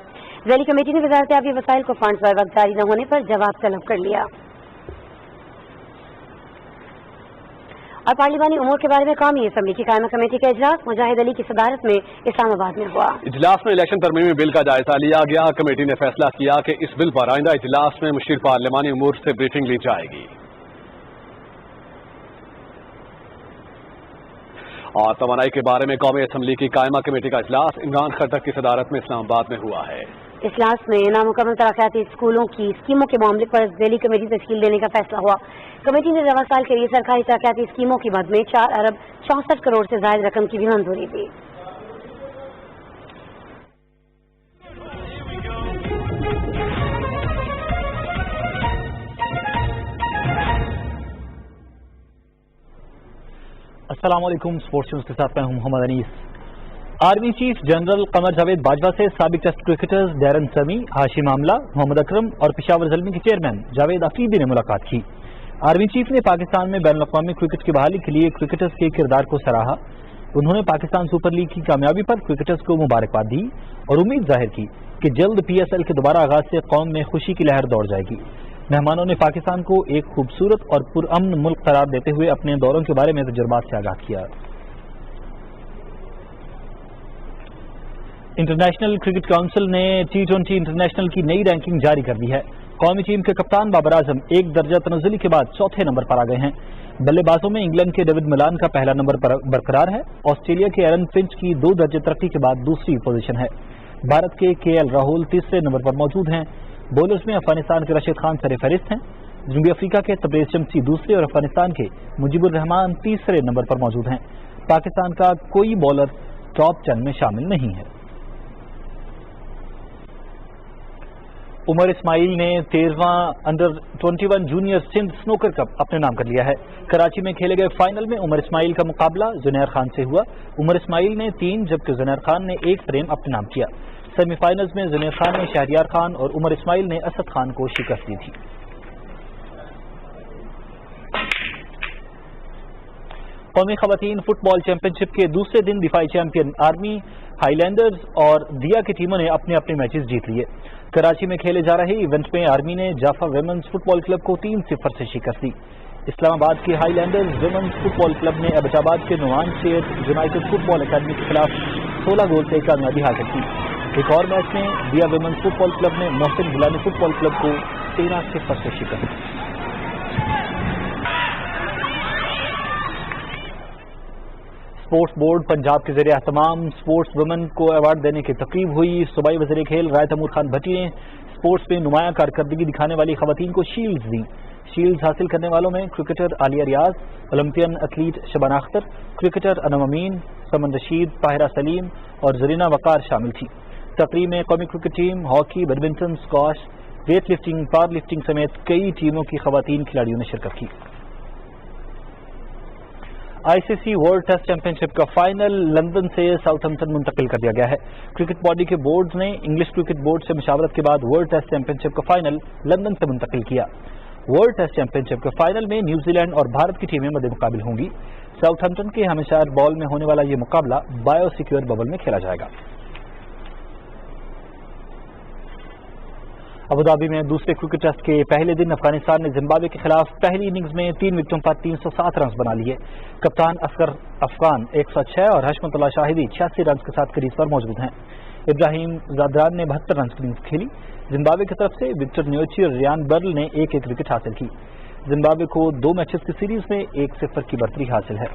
Speaker 3: ज़िली कमेटी ने वजारत आबी वसाइल को फंड्स बर वक्त जारी न होने पर जवाब तलब कर लिया। और पार्लिमानी उमूर के बारे में कौमी असम्बली की कायमा कमेटी का इजलास मुजाहिद अली की सदारत में इस्लामाबाद में हुआ।
Speaker 2: इजलास में इलेक्शन तरमीमी बिल का जायजा लिया गया। कमेटी ने फैसला किया कि इस बिल पर आइंदा इजलास में मुशीर पार्लिमानी उमूर से ब्रीफिंग ली जाएगी। और तवानाई के बारे में कौमी असम्बली की कायमा कमेटी का इजलास इमरान खट्टक की सदारत में इस्लामाबाद में हुआ है।
Speaker 3: इजलास में नामुकम्मल तरक्याती स्कूलों की स्कीमों के मामले पर ज़िली कमेटी तश्कील देने का फैसला हुआ। कमेटी ने रवा साल के लिए सरकारी तरक्याती स्कीमों की मद में 4 अरब 64 करोड़ से ज्यादा रकम की भी मंजूरी दी।
Speaker 10: अस्सलाम वालेकुम, स्पोर्ट्स न्यूज़ के साथ मैं हूं Mohammad Anees. Army chief general Qamar Javed Bajwa से साबिक टेस्ट क्रिकेटर्स डैरन समी, हाशिम आमला, मोहम्मद अकरम और पेशावर ज़ल्मी के चेयरमैन जावेद अफरीदी ने मुलाकात की। आर्मी चीफ ने पाकिस्तान में बैनुल अक़वामी क्रिकेट की बहाली के लिए क्रिकेटर्स के किरदार को सराहा। उन्होंने पाकिस्तान सुपर लीग की कामयाबी पर क्रिकेटर्स को मुबारकबाद दी और उम्मीद जाहिर की कि जल्द PSL के दोबारा आगाज से कौम में खुशी की लहर दौड़ जाएगी। मेहमानों ने पाकिस्तान को एक खूबसूरत और पुरअमन मुल्क करार देते हुए अपने दौरों के बारे में तजुर्बात से आगाह किया। इंटरनेशनल क्रिकेट काउंसिल ने T20 इंटरनेशनल की नई रैंकिंग जारी कर दी है। कौमी टीम के कप्तान बाबर आजम एक दर्जा तनज़्ज़ुली के बाद चौथे नंबर पर आ गए हैं। बल्लेबाजों में इंग्लैंड के डेविड मिलान का पहला नंबर बरकरार है। ऑस्ट्रेलिया के एरन फिंच की 2 दर्जे तरक्की के बाद दूसरी पोजीशन है। भारत के KL राहुल तीसरे नंबर पर मौजूद हैं। बॉलर्स में अफगानिस्तान के रशीद खान सरफहरिस्त हैं। जनूबी अफ्रीका के तबरेज शमसी दूसरे और अफगानिस्तान के मुजीबुर रहमान तीसरे नंबर पर मौजूद हैं। पाकिस्तान का कोई बॉलर टॉप 10 में शामिल नहीं है। उमर इस्माइल ने 13वां under 21 junior Sindh snooker cup अपने नाम कर लिया है। कराची में खेले गए फाइनल में उमर इस्माइल का मुकाबला जुनैर खान से हुआ। उमर इस्माइल ने 3 जबकि जुनैर खान ने 1 फ्रेम अपने नाम किया। सेमीफाइनल्स में जुनैर खान ने शहरियार खान और उमर इस्माइल ने असद खान को शिकस्त दी थी। कौमी खवातीन फुटबॉल चैंपियनशिप के दूसरे दिन दिफाई चैंपियन आर्मी, हाईलैंडर्स और दिया की टीमों ने अपने अपने मैचेस जीत लिए। कराची में खेले जा रहे इवेंट में आर्मी ने जाफा विमेंस फुटबॉल क्लब को 3-0 से शिकस्त दी। इस्लामाबाद की हाईलैंडर्स विमेंस फुटबॉल क्लब ने एबटाबाद के नुमान शेर यूनाइटेड फुटबॉल अकादमी के खिलाफ 16 गोल से कामयाबी हासिल की। एक और मैच में दिया विमेंस फुटबॉल क्लब ने मोहसिन गिलानी फुटबॉल क्लब को 13-0 से शिकस्त दी। स्पोर्ट्स बोर्ड पंजाब के ज़रिए तमाम स्पोर्ट्स वुमेन को अवार्ड देने की तकरीब हुई। सूबाई वज़ीर खेल राय तैमूर खान भट्टी ने स्पोर्ट्स में नुमाया कारकर्दगी दिखाने वाली खवातीन को शील्ड्स दी। शील्ड्स हासिल करने वालों में cricketer Aliya Riaz, Olympian athlete Shabana Akhtar, cricketer Anam Amin, Saman Rashid, Tahira Saleem और जरीना वकार शामिल थी। तकरीब में कौमी cricket team, hockey, badminton, squash, weight lifting, power lifting समेत कई टीमों की खवातीन खिलाड़ियों ने शिरकत की। ICC वर्ल्ड टेस्ट चैंपियनशिप का फाइनल लंदन से साउथहैम्पटन मुंतकिल कर दिया गया है। क्रिकेट बॉडी के बोर्ड ने इंग्लिश क्रिकेट बोर्ड से मशावरत के बाद वर्ल्ड टेस्ट चैंपियनशिप का फाइनल लंदन से मुंतकिल किया। वर्ल्ड टेस्ट चैंपियनशिप के फाइनल में न्यूजीलैंड और भारत की टीमें मद्दे मुकाबिल होंगी। साउथहैम्पटन के हमेशायर बॉल में होने वाला ये मुकाबला बायो सिक्योर बबल में खेला जाएगा। अबुधाबी में दूसरे क्रिकेट टेस्ट के पहले दिन अफगानिस्तान ने जिम्बाब्वे के खिलाफ पहली इनिंग्स में 3 विकेटों पर 307 रन बना लिए। कप्तान असगर अफगान 106 और हशमतुल्लाह शाहिदी 86 रन के साथ क्रीज पर मौजूद हैं। इब्राहिम जादरान ने 72 रन की इनिंग्स खेली। जिम्बाब्वे की तरफ से विक्टर न्योची और रियान बर्ल ने 1-1 विकेट हासिल की। जिम्बाब्वे को 2 मैचेस की सीरीज में 1-0 की बढ़तरी हासिल है।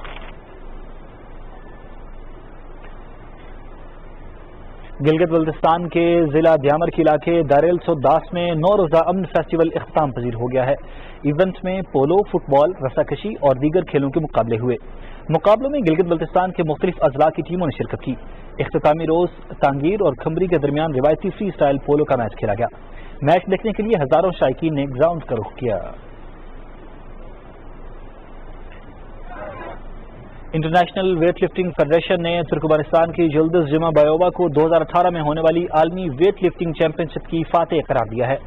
Speaker 10: गिलगित बल्तिस्तान के जिला दियामर के इलाके दारेल सोदास में 9 रोजा अमन फेस्टिवल इख्तिताम पजीर हो गया है। इवेंट में पोलो, फुटबॉल, रस्साकशी और दीगर खेलों के मुकाबले हुए। मुकाबलों में गिलगित बल्तिस्तान के मुख्तलिफ अजला की टीमों ने शिरकत की। इख्तितामी रोज तांगीर और खमरी के दरमियान रिवायती फ्री स्टाइल पोलो का मैच खेला गया। मैच देखने के लिए हजारों शायकीन ने ग्राउंड का रुख किया। इंटरनेशनल वेट लिफ्टिंग फेडरेशन ने तुर्कमेनिस्तान की यिल्दिज जमाबायोवा को 2018 में होने वाली आलमी वेट लिफ्टिंग चैंपियनशिप की फातेह करार दिया है।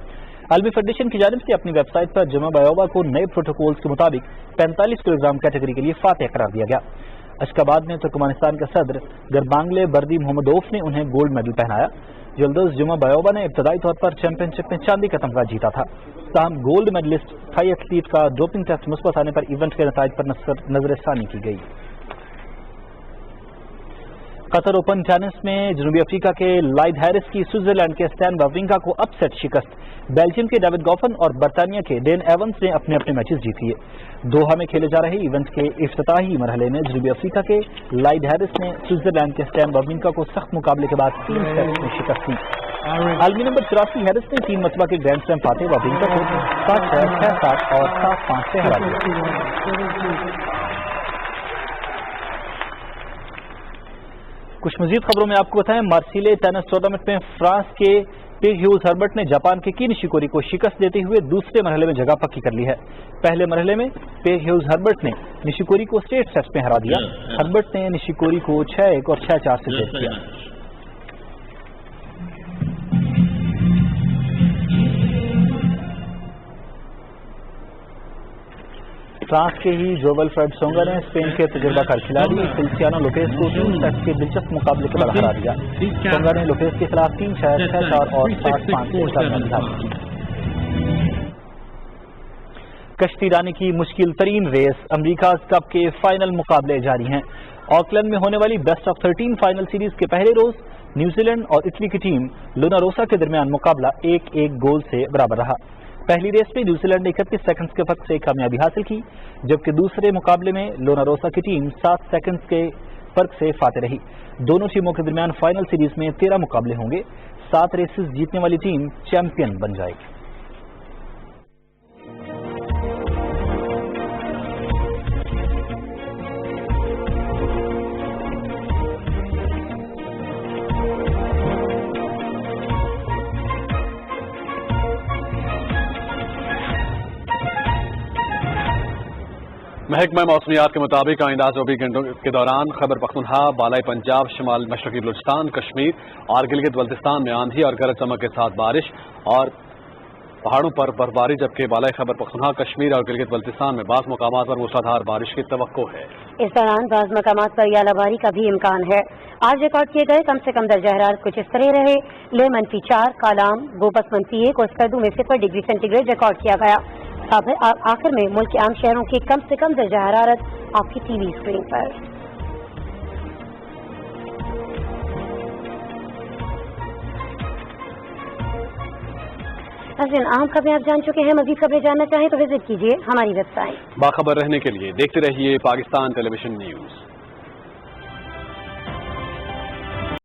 Speaker 10: आलमी फेडरेशन की जानिब से अपनी वेबसाइट पर जमाबायोवा को नए प्रोटोकॉल्स के मुताबिक 45 किलोग्राम कैटेगरी के लिए फातेह करार दिया गया। अशकाबाद में तुर्कमेनिस्तान के सदर गरबांगले बर्दी मोहम्मदोफ ने उन्हें गोल्ड मेडल पहनाया। यिल्दिज जमाबायोवा ने इब्तदाई तौर पर चैंपियनशिप में चांदी का तमगा जीता था। ताहम गोल्ड मेडलिस्ट थाई एथलीट का डोपिंग टेस्ट मुस्बत आने पर इवेंट के नताइज पर नजरसानी की गई। कतर ओपन टेनिस में जनूबी अफ्रीका के लाइड हैरिस की स्विट्जरलैंड के स्टैन वावरिंका को अपसेट शिकस्त। बेल्जियम के डेविड गॉफन और बर्तानिया के डेन एवंस ने अपने अपने मैचेस जीत लिए। दोहा में खेले जा रहे इवेंट के इफ्तिताही मरहले में जनूबी अफ्रीका के लाइड हैरिस ने स्विट्जरलैंड के स्टैन वावरिंका को सख्त मुकाबले के बाद 3 सेट्स में शिकस्त दी। आलमी नंबर 84 हैरिस ने 3 मरतबा के ग्रैंड स्लैम फातेह वावरिंका को 7-6, 6-7 और 7-5 से हरा दिया। कुछ मजीद खबरों में आपको बताएं, मार्सिले टेनिस टूर्नामेंट में फ्रांस के पे ह्यूज हर्बर्ट ने जापान के की निशिकोरी को शिकस्त देते हुए दूसरे मरहले में जगह पक्की कर ली है। पहले मरहले में पे ह्यूज हर्बर्ट ने निशिकोरी को स्ट्रेट सेट्स में हरा दिया। हर्बर्ट ने निशिकोरी को 6-1 और 6-4 से जीत किया। فرانس کے ہی جو ویلفریڈ سونگا نے اسپین کے تجربہ کار کھلاڑی فیلیسیانو لوپیز کو 3 ٹیسٹ کے دلچسپ مقابلے کے بعد ہرا دیا. سونگا نے لوپیز کے خلاف 3-6, 6-4 اور 7-5 سے کامیابی حاصل کی. کشتی رانی کی مشکل ترین ریس امریکہ کپ کے فائنل مقابلے جاری ہیں. آکلینڈ میں ہونے والی بیسٹ آف 13 فائنل سیریز کے پہلے روز نیوزی لینڈ اور اٹلی کی ٹیم لونا روسا کے درمیان مقابلہ 1-1 گول سے برابر رہا. پہلی ریس میں نیوزی لینڈ نے 31 سیکنڈز کے فرق سے کامیابی حاصل کی، جبکہ دوسرے مقابلے میں لونا روسا کی ٹیم 7 سیکنڈز کے فرق سے فاتح رہی. دونوں ٹیموں کے درمیان فائنل سیریز میں 13 مقابلے ہوں گے. 7 ریسز جیتنے والی ٹیم چیمپئن بن جائے گی.
Speaker 2: محکمہ موسمیات کے مطابق آئندہ 24 گھنٹوں کے دوران خیبر پختونخوا، بالائی پنجاب، شمال مشرقی بلوچستان، کشمیر اور گلگت بلتستان میں آندھی اور گرج چمک کے ساتھ بارش اور پہاڑوں پر برفباری، جبکہ بالائی خیبر پختونخوا، کشمیر اور گلگت بلتستان میں بعض مقامات پر موسلادھار بارش کی توقع ہے.
Speaker 3: اس دوران بعض مقامات پر اعلی باری کا بھی امکان ہے. آج ریکارڈ کیے گئے کم سے کم درجہ حرارت کچھ اس طرح رہے. لے -4، کالام گوپس -1 اور اسکردو میں 0 ڈگری سینٹی گریڈ ریکارڈ کیا گیا. آخر میں ملک کے عام شہروں کی کم سے کم درجہ حرارت آپ کی ٹی وی اسکرین پر. عام خبریں آپ جان چکے ہیں. مزید خبریں جاننا چاہیں تو وزٹ کیجیے ہماری ویب سائٹ.
Speaker 2: باخبر رہنے کے لیے دیکھتے رہیے پاکستان ٹیلی ویژن نیوز.